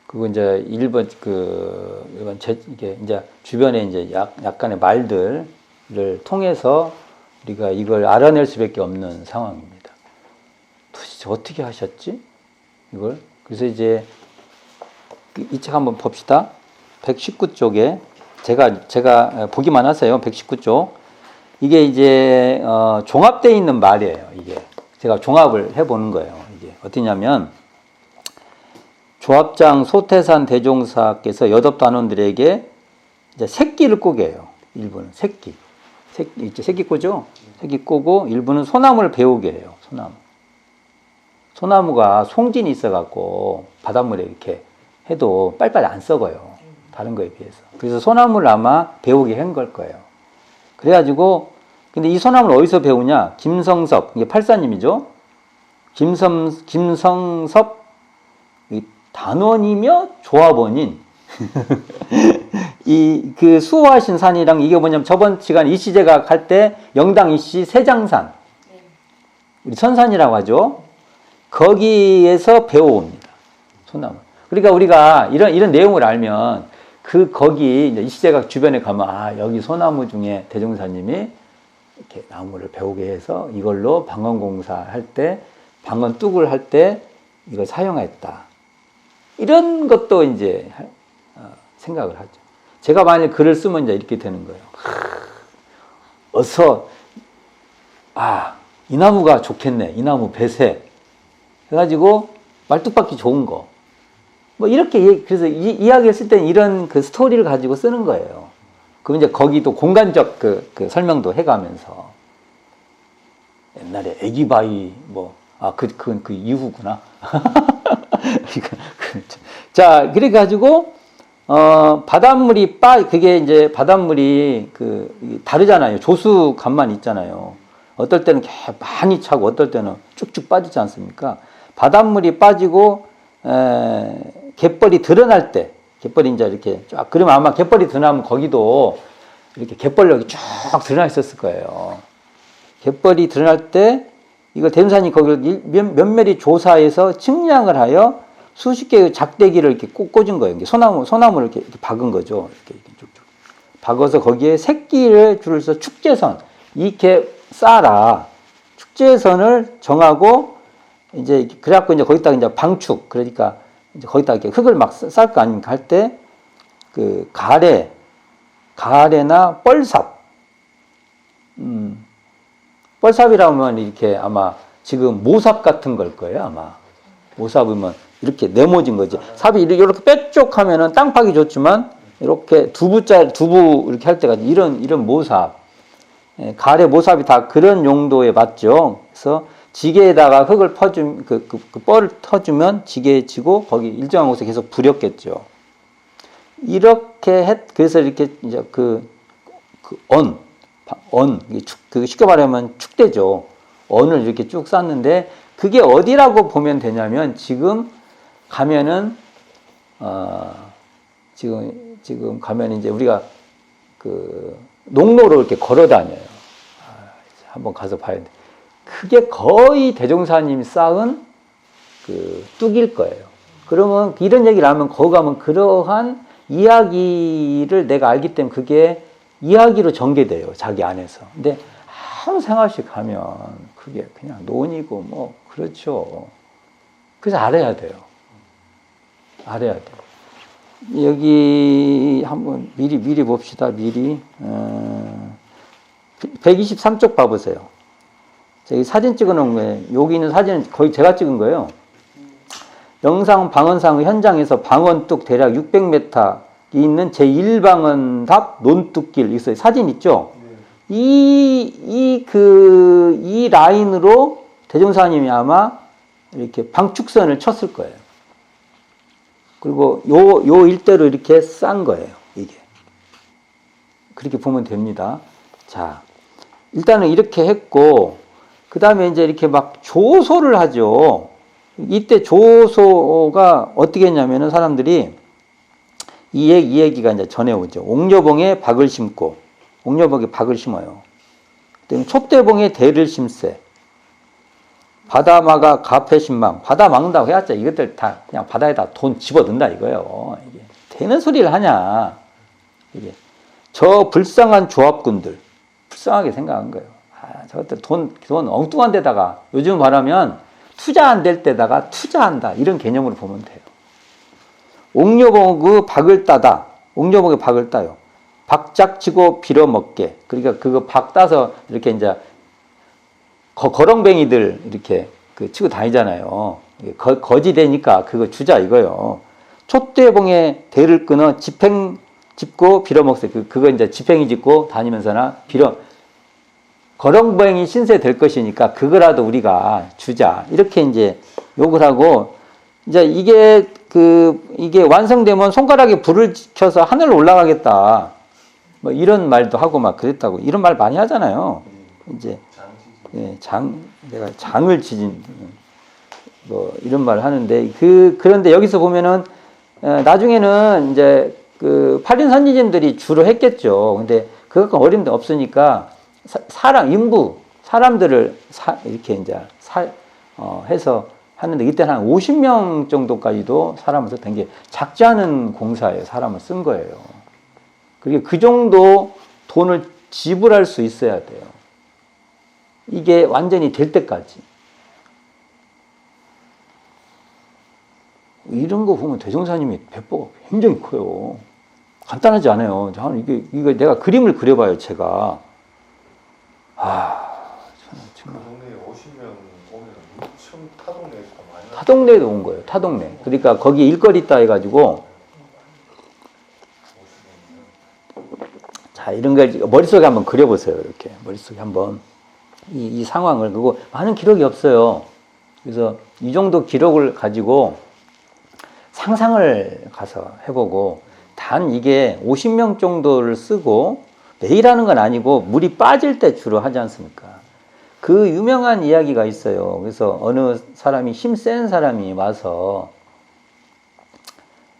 그리고 이제 일본 이게 이제 주변에 이제 약간의 말들을 통해서 우리가 이걸 알아낼 수밖에 없는 상황입니다. 도대체 어떻게 하셨지? 이걸 그래서 이제 이 책 한번 봅시다. 119쪽에 제가 보기만 하세요. 119쪽 이게 이제 종합되어 있는 말이에요. 이게 제가 종합을 해보는 거예요. 이게 어떠냐면. 조합장 소태산 대종사께서 여덟단원들에게 이제 새끼를 꼬게 해요. 일부는 새끼 꼬죠? 새끼 꼬고 일부는 소나무를 배우게 해요. 소나무가 송진이 있어갖고 바닷물에 이렇게 해도 빨리빨리 안 썩어요. 다른 거에 비해서. 그래서 소나무를 아마 배우게 한 걸 거예요. 그래가지고 근데 이 소나무를 어디서 배우냐? 김성섭 이게 팔사님이죠. 김성섭 단원이며 조합원인 그 수호하신 산이랑 이게 뭐냐면 저번 시간 이시제가 갈 때 영당 이시 세장산 우리 선산이라고 하죠. 거기에서 배워옵니다. 소나무. 그러니까 우리가 이런 내용을 알면 거기 이제 이시제가 주변에 가면 여기 소나무 중에 대종사님이 이렇게 나무를 배우게 해서 이걸로 방언공사 할 때 방언 뚝을 할 때 이걸 사용했다. 이런 것도 이제 생각을 하죠. 제가 만약 글을 쓰면 이제 이렇게 되는 거예요. 어서 이 나무가 좋겠네. 이 나무 배세. 해가지고 말뚝박기 좋은 거. 뭐 이렇게 그래서 이야기했을 때는 이런 그 스토리를 가지고 쓰는 거예요. 그럼 이제 거기도 공간적 그 설명도 해가면서 옛날에 애기바위 그건 그 이후구나. 자, 그래가지고, 바닷물이 그게 이제 바닷물이 다르잖아요. 조수간만 있잖아요. 어떨 때는 많이 차고 어떨 때는 쭉쭉 빠지지 않습니까? 바닷물이 빠지고, 갯벌이 드러날 때, 갯벌이 이제 이렇게 쫙, 그러면 아마 갯벌이 드러나면 거기도 이렇게 갯벌력이 쭉 드러나 있었을 거예요. 갯벌이 드러날 때, 이거 대종사님 거기를 면밀히 조사해서 측량을 하여 수십 개의 작대기를 이렇게 꽂은 거예요. 소나무를 이렇게 박은 거죠. 이렇게 쭉쭉. 박아서 거기에 새끼를 줄을 서 축제선, 이렇게 쌓아라. 축제선을 정하고, 이제 그래갖고 이제 거기다가 이제 방축, 그러니까 이제 거기다 이렇게 흙을 막 쌀 거 아닙니까? 할 때 그 가래나 뻘삽, 뻘삽이라면 이렇게 아마 지금 모삽 같은 걸 거예요, 아마. 모삽이면 이렇게 네모진 거지. 삽이 이렇게 뾰족하면은 땅 파기 좋지만 이렇게 두부 이렇게 할 때가 이런 모삽, 예, 가래 모삽이 다 그런 용도에 맞죠. 그래서 지게에다가 흙을 퍼주면 그 뻘을 터주면 지게에 지고 거기 일정한 곳에 계속 부렸겠죠. 이렇게 그래서 이렇게 이제 쉽게 말하면 축대죠. 언을 이렇게 쭉 쌓는데 그게 어디라고 보면 되냐면 지금 가면은 지금 가면 이제 우리가 그 농로로 이렇게 걸어 다녀요. 한번 가서 봐야 돼. 그게 거의 대종사님이 쌓은 그 뚝일 거예요. 그러면 이런 얘기를 하면 거기 가면 그러한 이야기를 내가 알기 때문에 그게 이야기로 전개돼요. 자기 안에서. 근데 아무 생각 없이 가면 그게 그냥 논이고 뭐 그렇죠. 그래서 알아야 돼요. 알아야 돼요. 여기 한번 미리 봅시다. 미리 123쪽 봐보세요. 저기 사진 찍어놓은 거예요. 여기 있는 사진은 거의 제가 찍은 거예요. 영상 방언상 현장에서 방언뚝 대략 600m 있는 제1방언답 논뚝길 있어요. 사진 있죠? 이 라인으로 대종사님이 아마 이렇게 방축선을 쳤을 거예요. 그리고 요 일대로 이렇게 싼 거예요. 이게. 그렇게 보면 됩니다. 자, 일단은 이렇게 했고, 그 다음에 이제 이렇게 막 조소를 하죠. 이때 조소가 어떻게 했냐면은 사람들이 이 얘기가 이제 전해오죠. 옥녀봉에 박을 심고, 옥녀봉에 박을 심어요. 촛대봉에 대를 심세. 바다마가 가패신망. 바다 막는다고 해왔자 이것들 다 그냥 바다에다 돈 집어넣는다 이거예요. 이게 되는 소리를 하냐. 이게. 저 불쌍한 조합군들. 불쌍하게 생각한 거예요. 저것들 돈 엉뚱한 데다가 요즘 말하면 투자 안 될 때다가 투자한다. 이런 개념으로 보면 돼요. 옥녀봉의 박을 따다. 옥녀봉에 박을 따요. 박짝치고 빌어먹게. 그러니까 그거 박 따서 이렇게 이제 거렁뱅이들 이렇게 치고 다니잖아요. 거지 되니까 그거 주자 이거요. 촛대봉에 대를 끊어 집행 짚고 빌어먹세. 그거 이제 지팽이 짚고 다니면서나 거렁뱅이 신세 될 것이니까 그거라도 우리가 주자. 이렇게 이제 욕을 하고, 이제 이게 완성되면 손가락에 불을 켜서 하늘로 올라가겠다. 뭐 이런 말도 하고 막 그랬다고. 이런 말 많이 하잖아요. 이제, 내가 장을 지진, 뭐 이런 말 하는데, 그런데 여기서 보면은, 나중에는 이제 팔린 선지진들이 주로 했겠죠. 근데 그것과 어림도 없으니까 사람들을 이렇게 이제 해서 하는데 이때는 한 50명 정도까지도 사람을 썼던 게 작지 않은 공사에 사람을 쓴 거예요. 그게 그 정도 돈을 지불할 수 있어야 돼요. 이게 완전히 될 때까지. 이런 거 보면 대종사님이 배포가 굉장히 커요. 간단하지 않아요. 이거 내가 그림을 그려봐요, 제가. 정말. 그 동네에 오시면 엄청 타동네에서 많이 타동네에도 온 거예요, 타동네. 그러니까 거기 일거리 있다 해가지고. 자, 이런 걸 머릿속에 한번 그려보세요, 이렇게. 머릿속에 한번. 이 상황을. 그리고 많은 기록이 없어요. 그래서 이 정도 기록을 가지고 상상을 가서 해보고, 단 이게 50명 정도를 쓰고 매일 하는 건 아니고 물이 빠질 때 주로 하지 않습니까? 그 유명한 이야기가 있어요. 그래서 어느 사람이 힘센 사람이 와서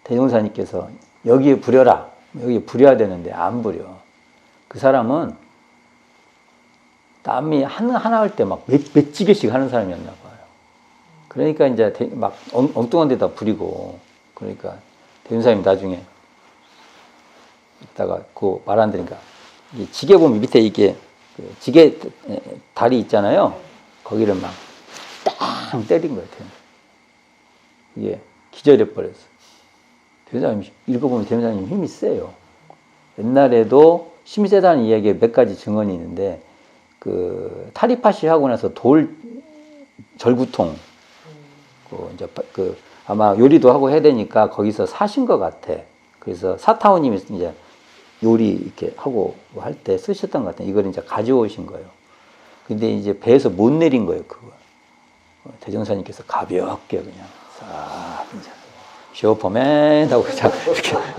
대종사님께서 여기에 부려라. 여기에 부려야 되는데 안 부려. 그 사람은 땀이 하나 할 때 막 몇 지게씩 하는 사람이었나 봐요. 그러니까 이제 막 엉뚱한 데다 부리고, 그러니까 대종사님 나중에 이따가 그 말 안 들으니까 지게 보면 밑에 이게 지게 다리 있잖아요. 거기를 막 딱 팡 때린 거예요. 이게 기절해 버렸어. 대장님 읽어보면 대장님 힘이 세요. 옛날에도 힘이 세다는 이야기에 몇 가지 증언이 있는데 그 타리파시 하고 나서 돌 절구통 이제 아마 요리도 하고 해야 되니까 거기서 사신 것 같아. 그래서 사타오님이 이제 요리 이렇게 하고 할 때 쓰셨던 것 같아요. 이걸 이제 가져오신 거예요. 근데 이제 배에서 못 내린 거예요, 그거. 대종사님께서 가볍게 그냥 싹 이제 쇼퍼맨 하고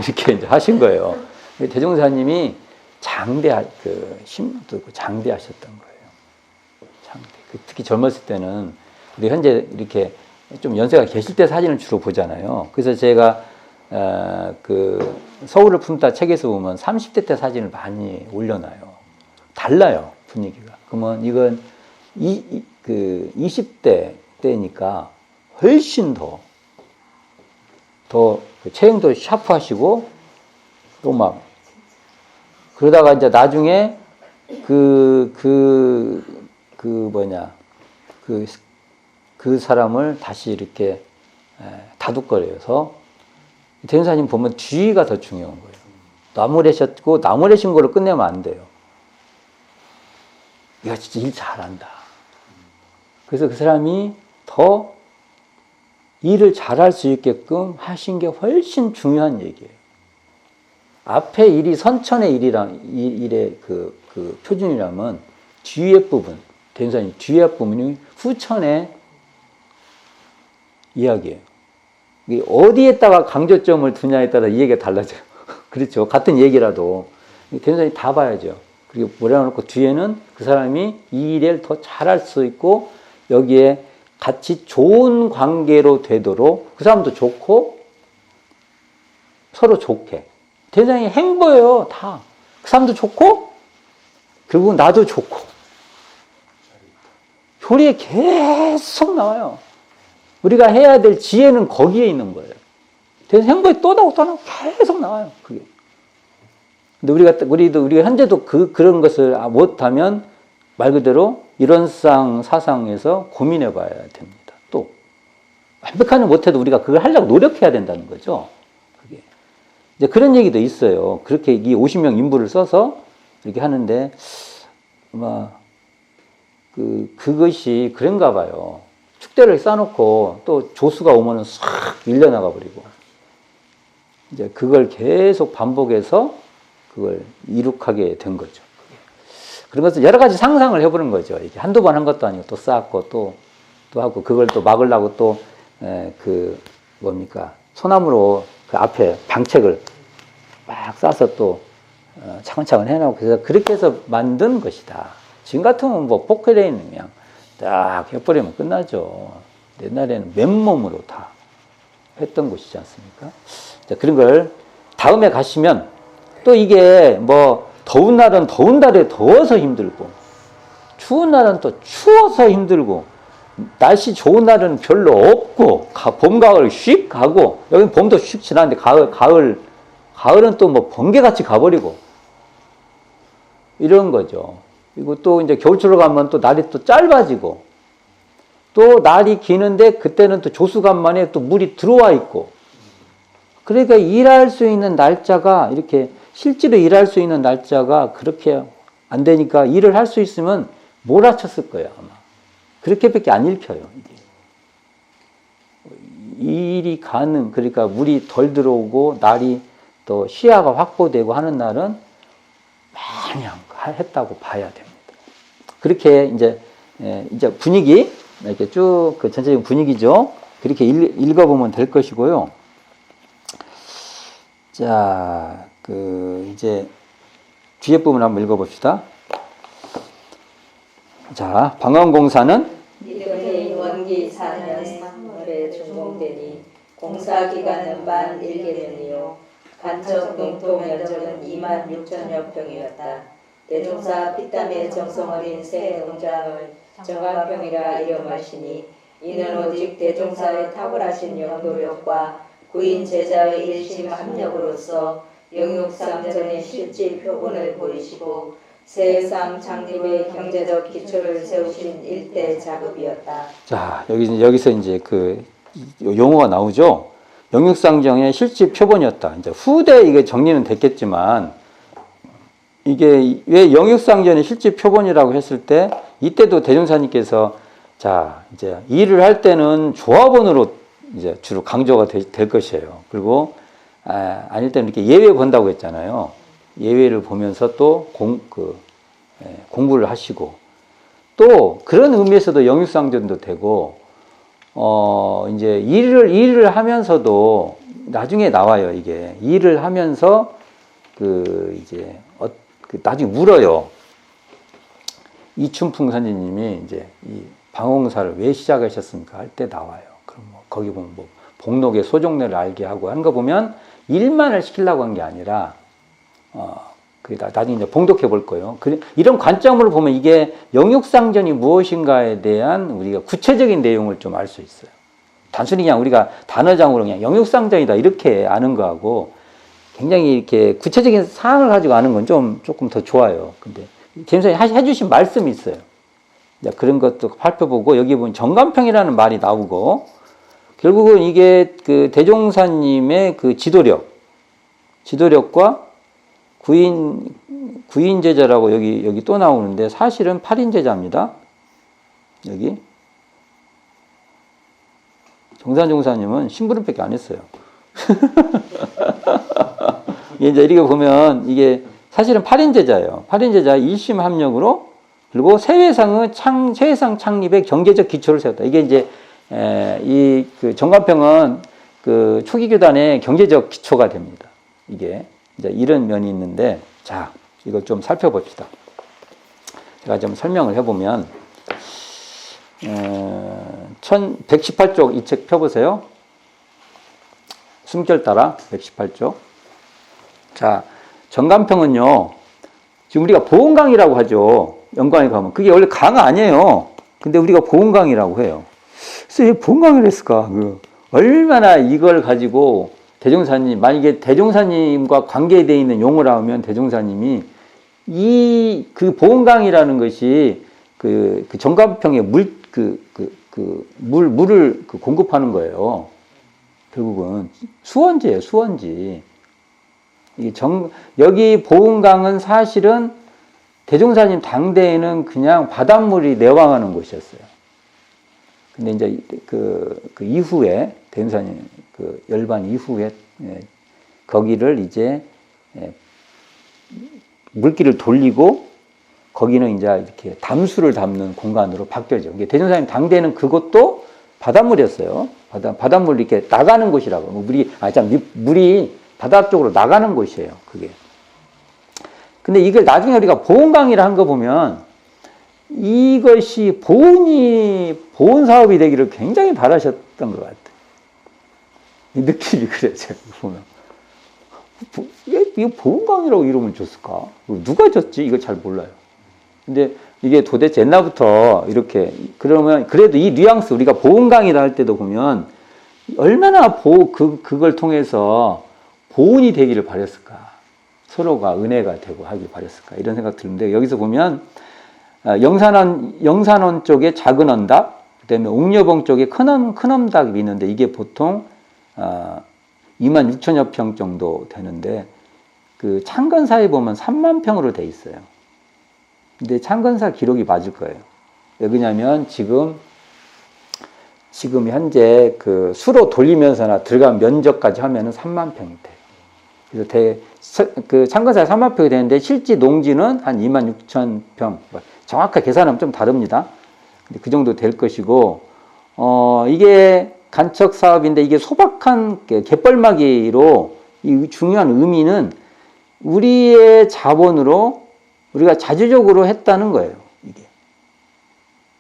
이렇게 이제 하신 거예요. 대종사님이 힘도 있고 장대하셨던 거예요. 장대. 특히 젊었을 때는 우리 현재 이렇게 좀 연세가 계실 때 사진을 주로 보잖아요. 그래서 제가 그 서울을 품다 책에서 보면 30대 때 사진을 많이 올려놔요. 달라요, 분위기가. 그러면 이건 20대 때니까 훨씬 더 체형도 샤프하시고 또 막 그러다가 이제 나중에 그 사람을 다시 이렇게 다독거려서 대전사님 보면 뒤가 더 중요한 거예요. 나무래셨고 나무래신 거를 끝내면 안 돼요. 얘가 진짜 일 잘한다. 그래서 그 사람이 더 일을 잘할 수 있게끔 하신 게 훨씬 중요한 얘기예요. 앞에 일이 선천의 일의 그 표준이라면 뒤에 부분, 대전사님 뒤에 부분이 후천의 이야기예요. 어디에다가 강조점을 두냐에 따라 이 얘기가 달라져요. 그렇죠. 같은 얘기라도 대전사님 다 봐야죠. 그리고 몰아놓고 뒤에는 그 사람이 이 일을 더 잘할 수 있고 여기에 같이 좋은 관계로 되도록 그 사람도 좋고 서로 좋게. 대전사님이 행보예요. 다. 그 사람도 좋고 결국 나도 좋고. 효리에 계속 나와요. 우리가 해야 될 지혜는 거기에 있는 거예요. 그래서 행보에 또 나오고 계속 나와요. 그게. 근데 우리가 현재도 그런 것을 못하면 말 그대로 이론상 사상에서 고민해 봐야 됩니다. 또. 완벽하지 못해도 우리가 그걸 하려고 노력해야 된다는 거죠. 그게. 이제 그런 얘기도 있어요. 그렇게 이 50명 인부를 써서 이렇게 하는데, 아마, 그것이 그런가 봐요. 축대를 쌓아놓고 또 조수가 오면은 싹 밀려나가 버리고. 이제 그걸 계속 반복해서 그걸 이룩하게 된 거죠. 그런 것을 여러 가지 상상을 해보는 거죠. 이게 한두 번 한 것도 아니고 또 쌓았고 또 하고 그걸 또 막으려고 또 소나무로 그 앞에 방책을 막 싸서 또 차근차근 해놓고 그래서 그렇게 해서 만든 것이다. 지금 같으면 뭐 포크레인 그냥 딱 해버리면 끝나죠. 옛날에는 맨몸으로 다 했던 곳이지 않습니까? 자, 그런 걸 다음에 가시면 또 이게 뭐 더운 날은 더운 달에 더워서 힘들고 추운 날은 또 추워서 힘들고 날씨 좋은 날은 별로 없고 봄, 가을 휙 가고 여기는 봄도 휙 지나는데 가을은 또 뭐 번개같이 가버리고 이런 거죠. 그리고 또 이제 겨울철로 가면 또 날이 또 짧아지고 또 날이 기는데 그때는 또 조수간만에 또 물이 들어와 있고 그러니까 일할 수 있는 날짜가 이렇게 실제로 일할 수 있는 날짜가 그렇게 안 되니까 일을 할 수 있으면 몰아쳤을 거예요 아마. 그렇게밖에 안 읽혀요. 이게. 일이 그러니까 물이 덜 들어오고 날이 또 시야가 확보되고 하는 날은 많이 했다고 봐야 됩니다. 그렇게 이제 분위기 이렇게 쭉 그 전체적인 분위기죠. 그렇게 읽어보면 될 것이고요. 자, 이제 뒤에 부분 한번 읽어봅시다. 자, 방언공사는 이듬해 원기 4년 3월에 준공되니 공사 기간은 만 1개년이요 간척 농토 면적은 2만 6천여 평이었다. 대종사 피땀의 정성 어린 새 농장을 정강평이라 이름하시니 이는 오직 대종사의 탁월하신 영도력과 구인 제자의 일심 합력으로서 영육삼전의 실질 표본을 보이시고 세상 창립의 경제적 기초를 세우신 일대 작업이었다. 자, 여기서 이제 그 용어가 나오죠. 영육상정의 실질 표본이었다. 이제 후대 이게 정리는 됐겠지만 이게 왜 영육상전의 실질 표본이라고 했을 때 이때도 대종사님께서 자, 이제 일을 할 때는 조합원으로 이제 주로 강조가 될 것이에요. 그리고 아닐 때는 이렇게 예외 본다고 했잖아요. 예외를 보면서 또 공부를 하시고 또 그런 의미에서도 영육상전도 되고 이제 일을 하면서도 나중에 나와요. 이게 일을 하면서 이제 나중에 물어요. 이춘풍 선생님이 이제 이 방홍사를 왜 시작하셨습니까? 할 때 나와요. 그럼 뭐 거기 보면 뭐 복록의 소종례를 알게 하고 하는 거 보면 일만을 시키려고 한 게 아니라 나중에 이제 봉독해 볼 거예요. 이런 관점으로 보면 이게 영육상전이 무엇인가에 대한 우리가 구체적인 내용을 좀 알 수 있어요. 단순히 그냥 우리가 단어장으로 그냥 영육상전이다 이렇게 아는 거하고 굉장히 이렇게 구체적인 사항을 가지고 아는 건 조금 더 좋아요. 근데 재임선이 해주신 말씀이 있어요. 그런 것도 살펴보고 여기 보면 정관평이라는 말이 나오고 결국은 이게 그 대종사님의 그 지도력과 구인 제자라고 여기 또 나오는데 사실은 8인 제자입니다. 여기 정산종사님은 심부름밖에 안 했어요. 이제 이렇게 보면 이게 사실은 8인 제자예요. 8인 제자 1심 합력으로 그리고 세회상 창립의 경제적 기초를 세웠다. 이게 이제 그 정관평은 그 초기 교단의 경제적 기초가 됩니다. 이게 이제 이런 면이 있는데 자 이걸 좀 살펴봅시다. 제가 좀 설명을 해보면 1118쪽 이 책 펴보세요. 숨결 따라 118쪽. 자, 정관평은요, 지금 우리가 보온강이라고 하죠. 연관에 가면. 그게 원래 강 아니에요. 근데 우리가 보온강이라고 해요. 그래서 왜 보온강을 했을까? 얼마나 이걸 가지고 대종사님, 만약에 대종사님과 관계되어 있는 용어라 하면 대종사님이 그 보온강이라는 것이 그 정관평에 물을 공급하는 거예요. 결국은 수원지예요, 수원지. 여기 보은강은 사실은 대종사님 당대에는 그냥 바닷물이 내왕하는 곳이었어요. 근데 이제 그 이후에 대종사님 그 열반 이후에 거기를 이제 물기를 돌리고 거기는 이제 이렇게 담수를 담는 공간으로 바뀌어져. 대종사님 당대에는 그것도 바닷물이었어요. 바닷물 이렇게 나가는 곳이라고. 물이 바다 쪽으로 나가는 곳이에요. 그게. 근데 이걸 나중에 우리가 보온강의를 한 거 보면 이것이 보온 사업이 되기를 굉장히 바라셨던 것 같아요. 이 느낌이 그래요. 제가 보면. 이거 보온강이라고 이름을 줬을까? 누가 줬지? 이거 잘 몰라요. 근데 이게 도대체 옛날부터 이렇게 그러면 그래도 이 뉘앙스 우리가 보온강이라 할 때도 보면 얼마나 그걸 통해서 보온이 되기를 바랬을까? 서로가 은혜가 되고 하길 바랬을까? 이런 생각 드는데 여기서 보면 영산원 쪽에 작은 언덕, 그다음에 옥녀봉 쪽에 큰 언덕이 있는데 이게 보통 2만 6천여 평 정도 되는데 그 창건사에 보면 3만 평으로 돼 있어요. 근데 창건사 기록이 맞을 거예요. 왜 그러냐면 지금 현재 그 수로 돌리면서나 들어간 면적까지 하면은 3만 평이 돼요. 그래서 그 창건사에 3만 평이 되는데 실제 농지는 한 2만 6천 평. 정확하게 계산하면 좀 다릅니다. 근데 그 정도 될 것이고, 이게 간척 사업인데 이게 소박한 갯벌막이로 이 중요한 의미는 우리의 자본으로 우리가 자주적으로 했다는 거예요. 이게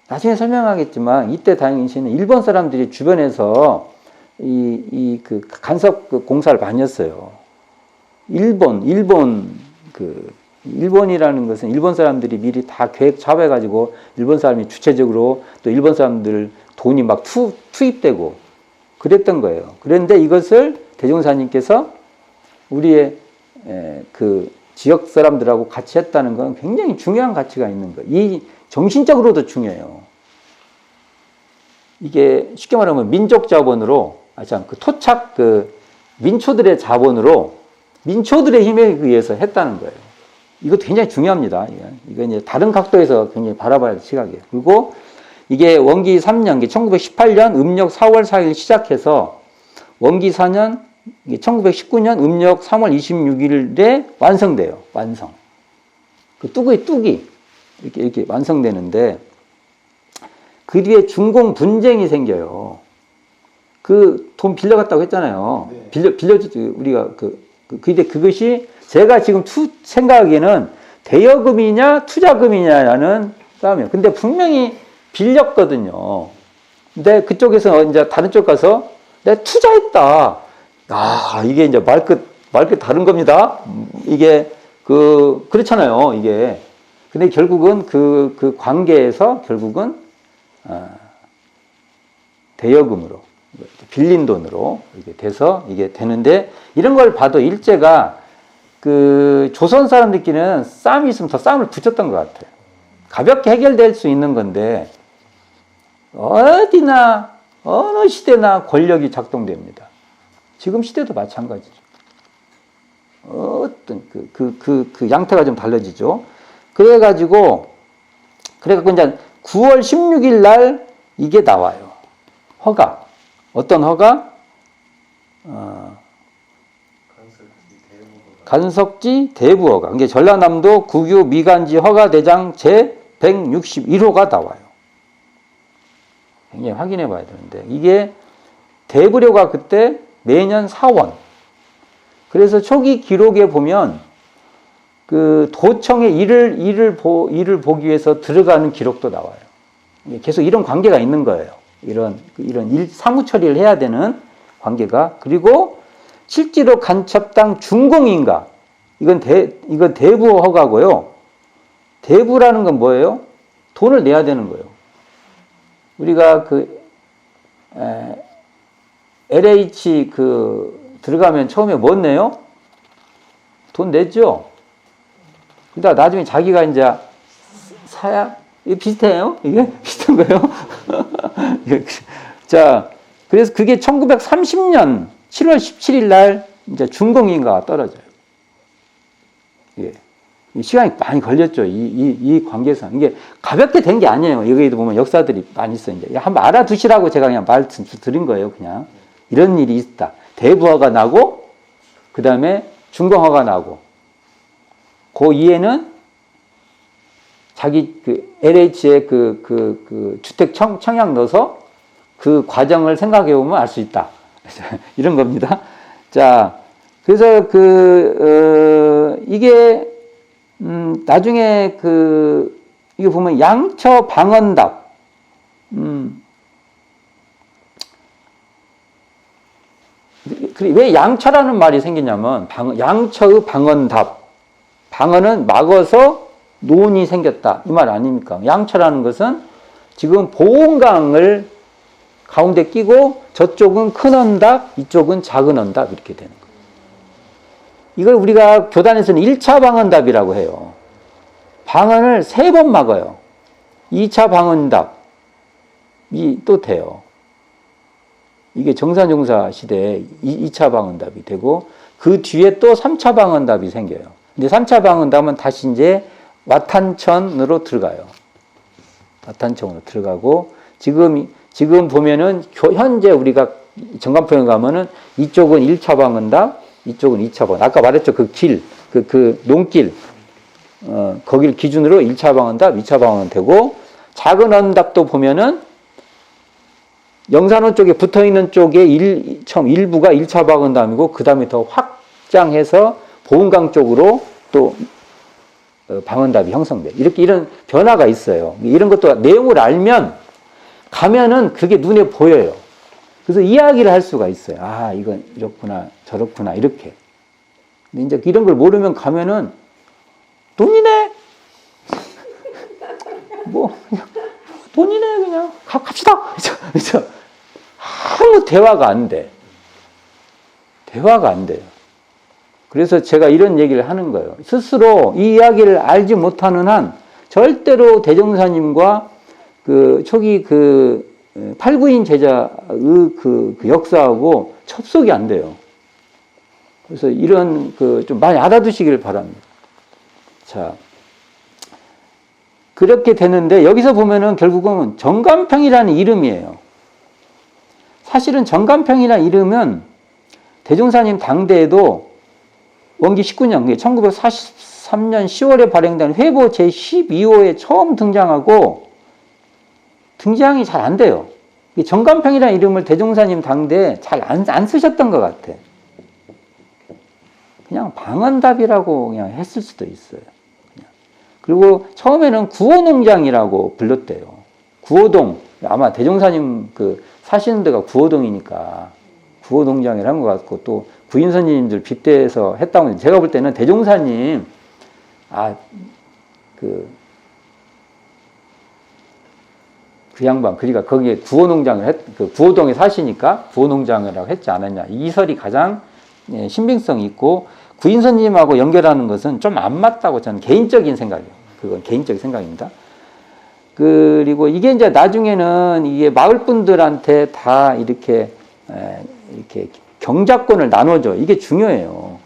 나중에 설명하겠지만 이때 당시에는 일본 사람들이 주변에서 그 간섭 공사를 많이 했어요. 일본이라는 것은 일본 사람들이 미리 다 계획 잡아가지고 일본 사람이 주체적으로 또 일본 사람들 돈이 막 투입되고 그랬던 거예요. 그런데 이것을 대종사님께서 우리의 그 지역 사람들하고 같이 했다는 건 굉장히 중요한 가치가 있는 거예요. 이 정신적으로도 중요해요. 이게 쉽게 말하면 민족 자본으로, 그 토착 민초들의 자본으로 민초들의 힘에 의해서 했다는 거예요. 이것도 굉장히 중요합니다. 이거 이제 다른 각도에서 굉장히 바라봐야 할 시각이에요. 그리고 이게 원기 3년, 1918년 음력 4월 4일 시작해서 원기 4년, 1919년 음력 3월 26일에 완성돼요. 완성. 그 뚝이 이렇게 완성되는데 그 뒤에 중공 분쟁이 생겨요. 그 돈 빌려갔다고 했잖아요. 네. 빌려줬죠. 우리가 근데 그것이 제가 지금 생각하기에는 대여금이냐 투자금이냐라는 싸움이에요. 근데 분명히 빌렸거든요. 근데 그쪽에서 이제 다른 쪽 가서 내가 투자했다. 아, 이게 이제 말끝 다른 겁니다. 이게 그렇잖아요. 이게. 근데 결국은 그 관계에서 결국은 대여금으로 빌린 돈으로 이렇게 돼서 이게 되는데 이런 걸 봐도 일제가 조선 사람들끼리는 싸움이 있으면 더 싸움을 붙였던 것 같아요. 가볍게 해결될 수 있는 건데 어디나 어느 시대나 권력이 작동됩니다. 지금 시대도 마찬가지죠. 어떤 그 양태가 좀 달라지죠. 그래가지고 이제 9월 16일 날 이게 나와요. 허가. 어떤 허가? 간석지 대부허가. 이게 전라남도 국유 미간지 허가대장 제 161호가 나와요. 굉장히 확인해 봐야 되는데 이게 대부료가 그때 매년 4원. 그래서 초기 기록에 보면 도청에 일을 보기 위해서 들어가는 기록도 나와요. 계속 이런 관계가 있는 거예요. 이런 사무 처리를 해야 되는 관계가. 그리고 실제로 간첩당 준공인가. 이건 대부 허가고요. 대부라는 건 뭐예요? 돈을 내야 되는 거예요. 우리가 LH 들어가면 처음에 뭐 내요? 돈 냈죠? 그러다 나중에 자기가 이제 사야, 이게 비슷해요? 이게 비슷한 거예요? 자, 그래서 그게 1930년 7월 17일 날 이제 준공인가가 떨어져요. 예. 시간이 많이 걸렸죠. 이 관계상. 이게 가볍게 된 게 아니에요. 여기에도 보면 역사들이 많이 있어요. 이제 한번 알아두시라고 제가 그냥 말씀 드린 거예요. 그냥. 이런 일이 있다. 대부허가 나고, 그 다음에 준공허가 나고, 그 이해는 자기 LH에 주택 청약 넣어서 그 과정을 생각해 보면 알 수 있다. 이런 겁니다. 자, 그래서 이게, 나중에 이거 보면 양처 방언답. 왜 양처라는 말이 생기냐면, 양처의 방언답. 방언은 막어서 논이 생겼다. 이 말 아닙니까? 양처라는 것은 지금 보온강을 가운데 끼고 저쪽은 큰 언답, 이쪽은 작은 언답 이렇게 되는 거예요. 이걸 우리가 교단에서는 1차 방언답이라고 해요. 방언을 3번 막아요. 2차 방언답이 또 돼요. 이게 정산종사 시대에 2차 방언답이 되고 그 뒤에 또 3차 방언답이 생겨요. 근데 3차 방언답은 다시 이제 와탄천으로 들어가요. 와탄천으로 들어가고 지금 보면은 현재 우리가 정관포에 가면은 이쪽은 1차 방언답, 이쪽은 2차 방언. 아까 말했죠. 논길. 거길 기준으로 1차 방언답, 2차 방언 되고 작은 언답도 보면은 영산원 쪽에 붙어 있는 쪽에 일부가 1차 방언답이고 그 다음에 더 확장해서 보은강 쪽으로 또 방언답이 형성돼. 이런 변화가 있어요. 이런 것도 내용을 알면 가면은 그게 눈에 보여요. 그래서 이야기를 할 수가 있어요. 아, 이건 이렇구나, 저렇구나, 이렇게. 근데 이제 이런 걸 모르면 가면은 돈이네? 돈이네, 그냥. 갑시다! 그죠? 아무 대화가 안 돼. 대화가 안 돼요. 그래서 제가 이런 얘기를 하는 거예요. 스스로 이 이야기를 알지 못하는 한 절대로 대종사님과 그 초기 그 팔구인 제자의 그 역사하고 접속이 안 돼요. 그래서 이런 그 좀 많이 알아두시길 바랍니다. 자, 그렇게 되는데 여기서 보면은 결국은 정감평이라는 이름이에요. 사실은 정감평이라는 이름은 대종사님 당대에도 원기 19년, 1943년 10월에 발행된 회보 제12호에 처음 등장하고 등장이 잘 안 돼요. 정감평이라는 이름을 대종사님 당대에 잘 안 쓰셨던 것 같아. 그냥 방언답이라고 그냥 했을 수도 있어요. 그냥. 그리고 처음에는 구호농장이라고 불렀대요. 구호동, 아마 대종사님 그 사시는 데가 구호동이니까 구호농장을 한 것 같고 또 구인선님들 빗대서 했다고 제가 볼 때는 대종사님 그 양반 그러니까 거기에 구호농장을 그 구호동에 사시니까 구호농장이라고 했지 않았냐 이 설이 가장 신빙성이 있고 구인선님하고 연결하는 것은 좀 안 맞다고 저는 개인적인 생각이에요. 그건 개인적인 생각입니다. 그리고 이게 이제 나중에는 이게 마을 분들한테 다 이렇게 경작권을 나눠줘. 이게 중요해요.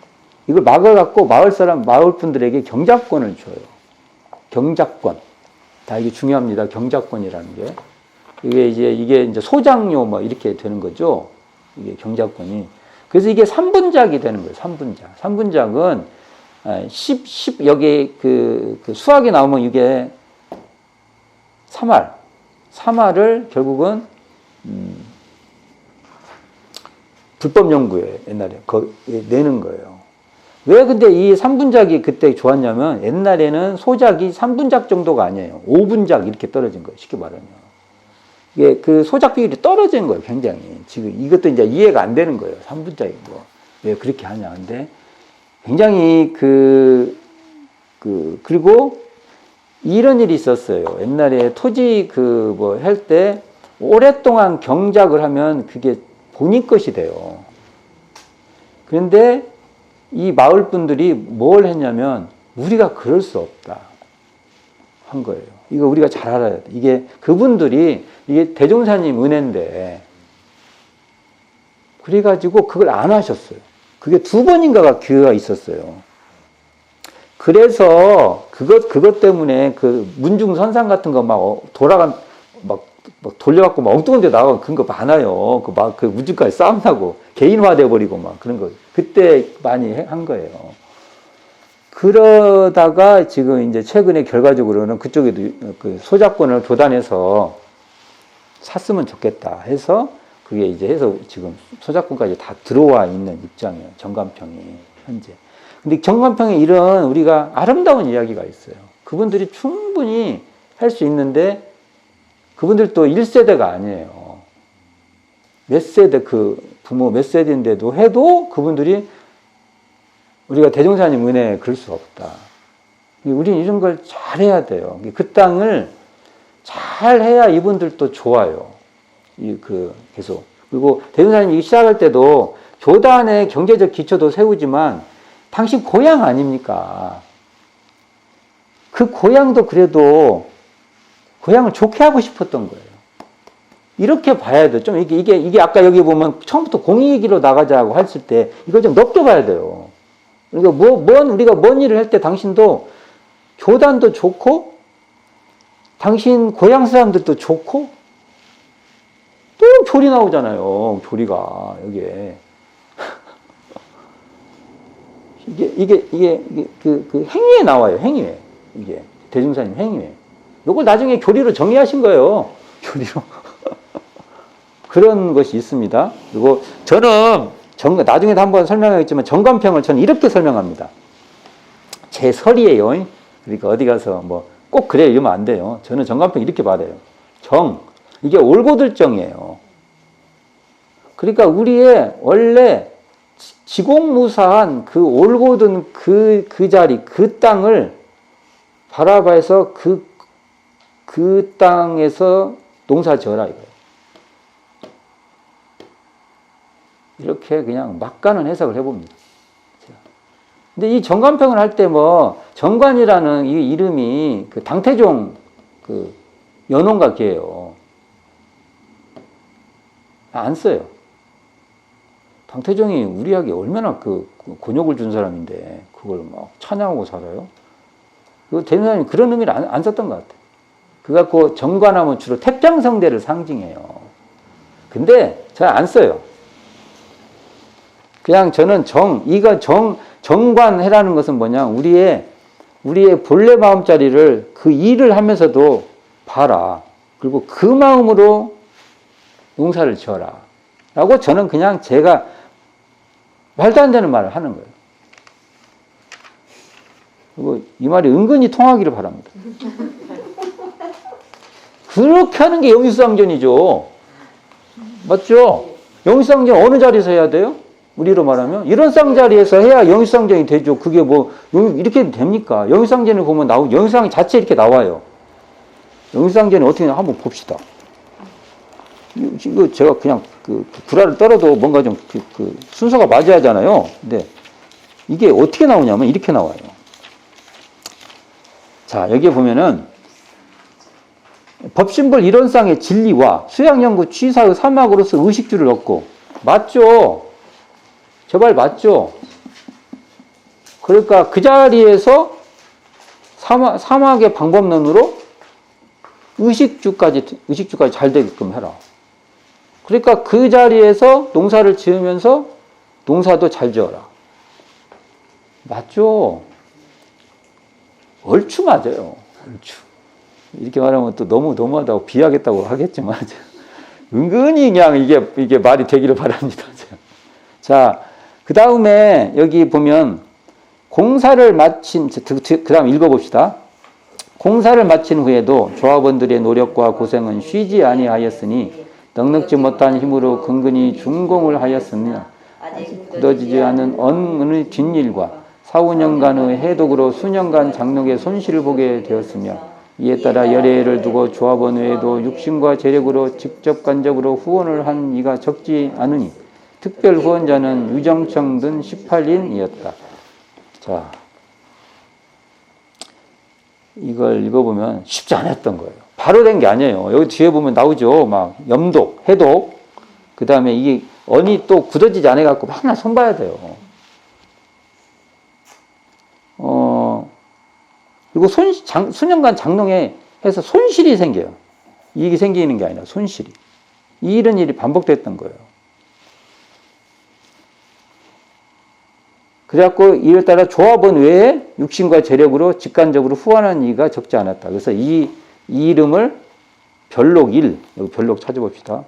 이걸 막아갖고 마을 분들에게 경작권을 줘요. 경작권. 다 이게 중요합니다. 경작권이라는 게. 이게 이제 소장료 뭐 이렇게 되는 거죠. 이게 경작권이. 그래서 이게 3분작이 되는 거예요. 3분작. 3분작은 여기 그 수학에 나오면 이게 3할을 결국은 불법 연구에 옛날에 내는 거예요. 왜 근데 이 3분작이 그때 좋았냐면 옛날에는 소작이 3분작 정도가 아니에요. 5분작 이렇게 떨어진 거예요. 쉽게 말하면. 이게 그 소작 비율이 떨어진 거예요. 굉장히. 지금 이것도 이제 이해가 안 되는 거예요. 3분작이 뭐. 왜 그렇게 하냐. 근데 굉장히 그리고 이런 일이 있었어요. 옛날에 토지 뭐 할 때 오랫동안 경작을 하면 그게 본인 것이 돼요. 그런데 이 마을 분들이 뭘 했냐면 우리가 그럴 수 없다 한 거예요. 이거 우리가 잘 알아야 돼. 이게 그분들이 이게 대종사님 은혜인데 그래가지고 그걸 안 하셨어요. 그게 2번인가가 기회가 있었어요. 그래서 그것 때문에 그 문중선상 같은 거 막 막 돌려갖고 막 엉뚱한 데 나가고 그런 거 많아요. 그 문중까지 싸움 나고 개인화돼 버리고 막 그런 거 그때 많이 한 거예요. 그러다가 지금 이제 최근에 결과적으로는 그쪽에도 그 소작권을 교단해서 샀으면 좋겠다 해서 그게 이제 해서 지금 소작권까지 다 들어와 있는 입장이에요. 정감평이 현재. 근데 정감평에 이런 우리가 아름다운 이야기가 있어요. 그분들이 충분히 할 수 있는데 그분들도 1세대가 아니에요. 몇 세대 부모 몇 세대인데도 해도 그분들이 우리가 대종사님 은혜에 그럴 수 없다. 우리는 이런 걸 잘해야 돼요. 그 땅을 잘해야 이분들도 좋아요. 계속. 그리고 대종사님이 시작할 때도 교단의 경제적 기초도 세우지만 당신 고향 아닙니까? 그 고향도 그래도 고향을 좋게 하고 싶었던 거예요. 이렇게 봐야 돼요. 좀 이게 아까 여기 보면 처음부터 공익으로 나가자고 했을 때 이걸 좀 넓게 봐야 돼요. 그러니까 우리가 뭔 일을 할 때 당신도 교단도 좋고 당신 고향 사람들도 좋고 또 조리 나오잖아요. 조리가 여기에 이게 그 행위에 나와요. 행위에 이게 대종사님 행위에. 이걸 나중에 교리로 정의하신 거예요. 교리로. 그런 것이 있습니다. 그리고 저는 나중에도 한번 설명하겠지만 정감평을 저는 이렇게 설명합니다. 제 설이에요. 그러니까 어디 가서 뭐 꼭 그래 이러면 안 돼요. 저는 정감평 이렇게 말해요. 이게 올고들정이에요. 그러니까 우리의 원래 지공무사한 그 올고든 그 자리, 그 땅을 바라봐서 그 땅에서 농사 지어라 이거예요. 이렇게 그냥 막 가는 해석을 해봅니다. 근데 이 정관평을 할 때 뭐 정관이라는 이 이름이 그 당태종 그 연원각이에요. 안 써요. 당태종이 우리에게 얼마나 그 곤욕을 준 사람인데 그걸 막 찬양하고 살아요. 그 대무사님이 그런 의미를 안 썼던 것 같아요. 그래갖고 정관하면 주로 태평성대를 상징해요. 근데 잘 안 써요. 그냥 저는 정관해라는 것은 뭐냐, 우리의 본래 마음자리를 그 일을 하면서도 봐라. 그리고 그 마음으로 용사를 지어라. 라고 저는 그냥 제가 말도 안 되는 말을 하는 거예요. 그리고 이 말이 은근히 통하기를 바랍니다. 그렇게 하는 게 영유상전이죠. 맞죠? 영유상전 어느 자리에서 해야 돼요? 우리로 말하면 이런 쌍자리에서 해야 영유상전이 되죠. 그게 뭐 이렇게 됩니까? 영유상전을 보면 영유상 자체 이렇게 나와요. 영유상전이 어떻게 하나 한번 봅시다. 이거 제가 그냥 그 구라를 떨어도 뭔가 좀 그 순서가 맞아야 하잖아요. 근데 이게 어떻게 나오냐면 이렇게 나와요. 자, 여기에 보면은 법신불 이론상의 진리와 수양연구 취사의 사막으로서 의식주를 얻고, 맞죠? 저 말 맞죠? 그러니까 그 자리에서 사막의 방법론으로 의식주까지 잘 되게끔 해라. 그러니까 그 자리에서 농사를 지으면서 농사도 잘 지어라. 맞죠? 얼추 맞아요. 얼추. 이렇게 말하면 또 너무하다고 비하겠다고 하겠지만, 은근히 그냥 이게 말이 되기를 바랍니다. 자, 그 다음에 여기 보면 공사를 마친, 그 다음 읽어봅시다. 공사를 마친 후에도 조합원들의 노력과 고생은 쉬지 아니하였으니 넉넉지 못한 힘으로 근근히 준공을 하였으며 굳어지지 않은 언의 뒷일과 4, 5년간의 해독으로 수년간 장록의 손실을 보게 되었으며, 이에 따라 열애를 두고 조합원 외에도 육신과 재력으로 직접 간접으로 후원을 한 이가 적지 않으니 특별 후원자는 유정청 등 18인이었다. 자, 이걸 읽어보면 쉽지 않았던 거예요. 바로 된 게 아니에요. 여기 뒤에 보면 나오죠. 막 염독, 해독, 그 다음에 이게 언이 또 굳어지지 않아갖고 맨날 손봐야 돼요. 그리고 수년간 장롱에 해서 손실이 생겨요. 이익이 생기는 게 아니라 손실이. 이런 일이 반복됐던 거예요. 그래갖고 이에 따라 조합원 외에 육신과 재력으로 직간접으로 후원하는 이가 적지 않았다. 그래서 이 이름을 별록1, 여기 별록 찾아봅시다.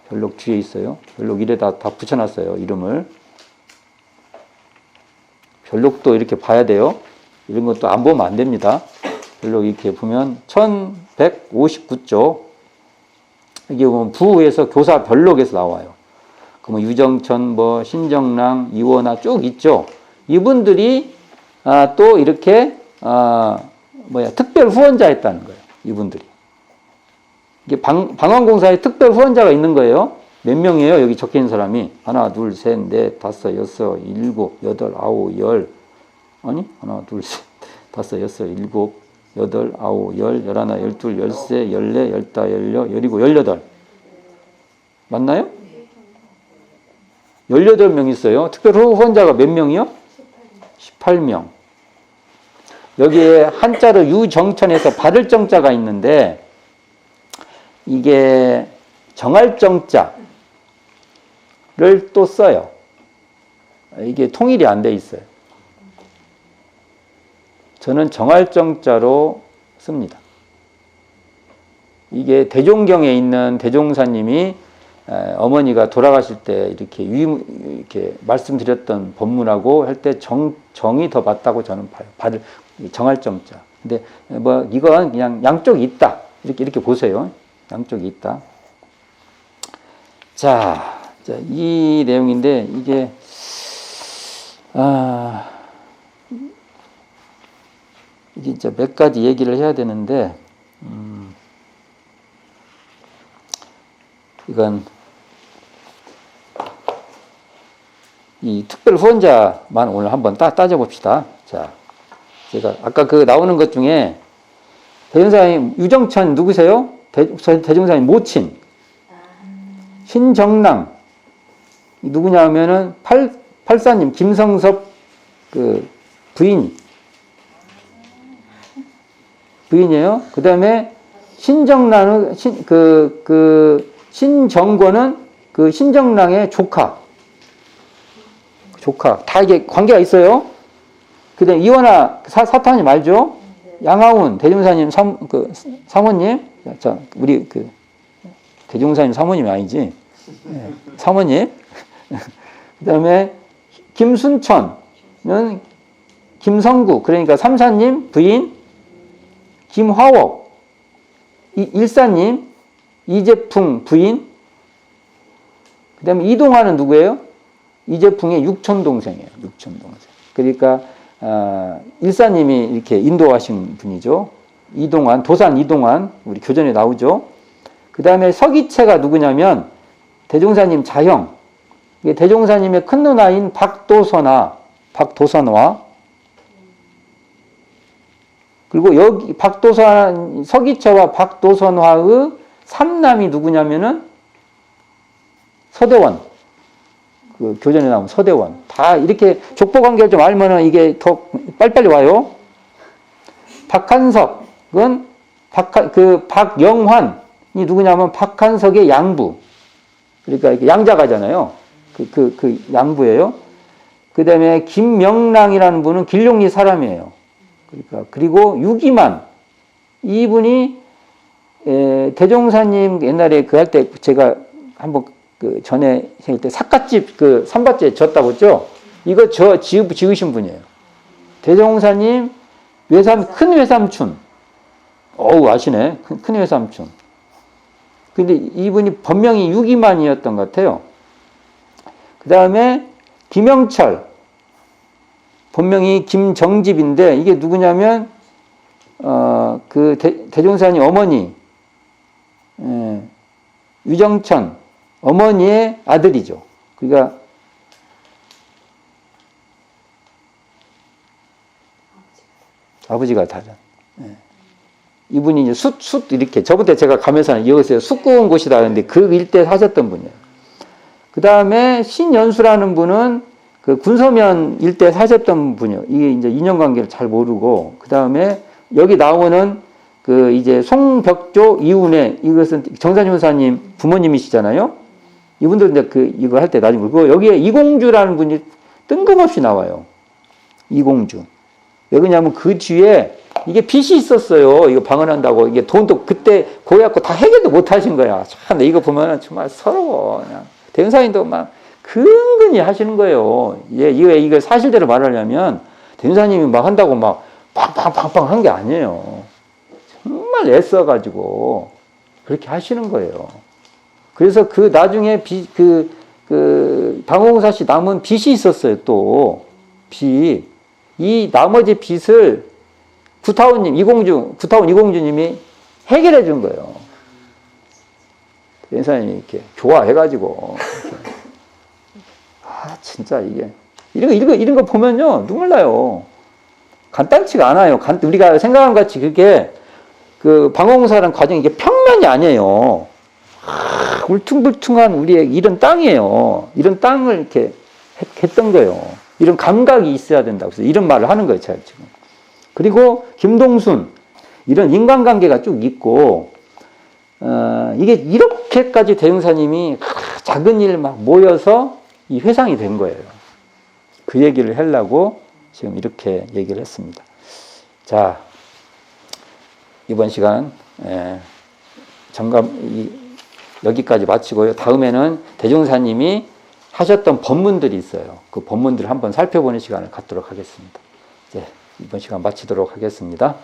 별록 뒤에 있어요. 별록 1에다 다 붙여놨어요. 이름을. 별록도 이렇게 봐야 돼요. 이런 것도 안 보면 안 됩니다. 별록 이렇게 보면 1159쪽. 여기 보면 부에서 교사 별록에서 나와요. 그러면 유정천, 신정랑, 이원아 쭉 있죠. 이분들이 또 이렇게 특별 후원자였다는 거예요. 이분들이. 이게 방황공사에 특별 후원자가 있는 거예요. 몇 명이에요? 여기 적혀 있는 사람이. 하나, 둘, 셋, 넷, 다섯, 여섯, 일곱, 여덟, 아홉, 열. 아니? 하나, 둘, 셋, 다섯, 여섯, 일곱, 여덟, 아홉, 열, 열하나, 열둘, 열세, 열네, 열다, 열여, 열이고, 열여덟. 맞나요? 18명 있어요. 특별 후원자가 몇 명이요? 18명. 여기에 한자로 유정천에서 받을 정자가 있는데, 이게 정할 정자를 또 써요. 이게 통일이 안 돼 있어요. 저는 정할 정자로 씁니다. 이게 대종경에 있는 대종사님이 어머니가 돌아가실 때 이렇게 말씀드렸던 법문하고 할 때 정이 더 맞다고 저는 봐요. 정할 정자. 근데 이건 그냥 양쪽이 있다. 이렇게 보세요. 양쪽이 있다. 자, 이 내용인데 이게 이게 진짜 몇 가지 얘기를 해야 되는데 이건 이 특별 후원자만 오늘 한번 따져봅시다. 자, 제가 아까 그 나오는 것 중에 대종사님 유정천 누구세요? 대종사님 모친. 신정랑 누구냐 하면은 팔사님 김성섭 그 부인이에요. 그 다음에 신정랑은 신정권은 그 신정랑의 조카. 다 이게 관계가 있어요. 그 다음에 이원아 사탄님 알죠? 양하운 대종사님 사모님. 자, 우리 그 대종사님 사모님이 아니지. 네, 사모님. 그 다음에 김순천은 김성구, 그러니까 삼사님 부인, 김화옥, 일사님, 이재풍 부인, 그 다음에 이동환은 누구예요? 이재풍의 육촌동생이에요. 육촌동생. 그러니까, 일사님이 이렇게 인도하신 분이죠. 이동환, 도산 이동환, 우리 교전에 나오죠. 그 다음에 서기채가 누구냐면, 대종사님 자형, 대종사님의 큰 누나인 박도선화, 그리고 여기 서기채와 박도선화의 삼남이 누구냐면은 서대원, 그 교전에 나오는 서대원. 다 이렇게 족보 관계를 좀 알면은 이게 더 빨리빨리 와요. 박한석은 박영환이 누구냐면 박한석의 양부. 그러니까 이렇게 양자가잖아요. 그 양부예요. 그 다음에 김명랑이라는 분은 길룡리 사람이에요. 그러니까 그리고 유기만 이분이 대종사님 옛날에 그 할 때 제가 한번 그 전에 생일 때 삿갓집 그 삼밭에 졌다고 했죠. 이거 지으신 분이에요. 대종사님 큰 외삼촌. 어우 아시네. 큰 외삼촌. 근데 이분이 본명이 유기만이었던 것 같아요. 그 다음에 김영철, 본명이 김정집인데 이게 누구냐면 그 대종사님 어머니 유정천 어머니의 아들이죠. 그러니까 아버지가 다른. 이분이 이제 숯 이렇게 저번에 제가 가면서 여기서 숯 구운 곳이다 하는데 그 일대 사셨던 분이에요. 그 다음에 신연수라는 분은 그 군서면 일대 사셨던 분이에요. 이게 이제 인연관계를 잘 모르고 그 다음에 여기 나오는 그 이제 송벽조 이운의 이것은 정산윤 사님 부모님이시잖아요. 이분도 이제 그 이거 할 때 나중에 그리고 여기에 이공주라는 분이 뜬금없이 나와요. 이공주. 왜 그러냐면 그 뒤에 이게 빚이 있었어요. 이거 방언한다고. 이게 돈도 그때 고약고 다 해결도 못 하신 거야. 참, 이거 보면 정말 서러워. 그냥. 대응사님도 막 근근히 하시는 거예요. 이거 사실대로 말하려면 대응사님이 막 한다고 막 팡팡팡팡 한 게 아니에요. 정말 애써가지고 그렇게 하시는 거예요. 그래서 그 나중에 방홍사 씨 남은 빚이 있었어요. 또 빚. 이 나머지 빚을 구타원 이공주님이 해결해 준 거예요. 대사님이 이렇게 좋아해가지고. 진짜 이게. 이런 거 보면요, 눈물 나요. 간단치가 않아요. 우리가 생각한 것 같이 그게, 그 방공사라는 과정이 이게 평면이 아니에요. 울퉁불퉁한 우리의 이런 땅이에요. 이런 땅을 이렇게 했던 거예요. 이런 감각이 있어야 된다고 해서 이런 말을 하는 거예요, 제가 지금. 그리고 김동순, 이런 인간관계가 쭉 있고, 이게 이렇게까지 대응사님이 작은 일 막 모여서 이 회상이 된 거예요. 그 얘기를 하려고 지금 이렇게 얘기를 했습니다. 자, 이번 시간, 여기까지 마치고요. 다음에는 대종사님이 하셨던 법문들이 있어요. 그 법문들을 한번 살펴보는 시간을 갖도록 하겠습니다. 이제 이번 시간 마치도록 하겠습니다.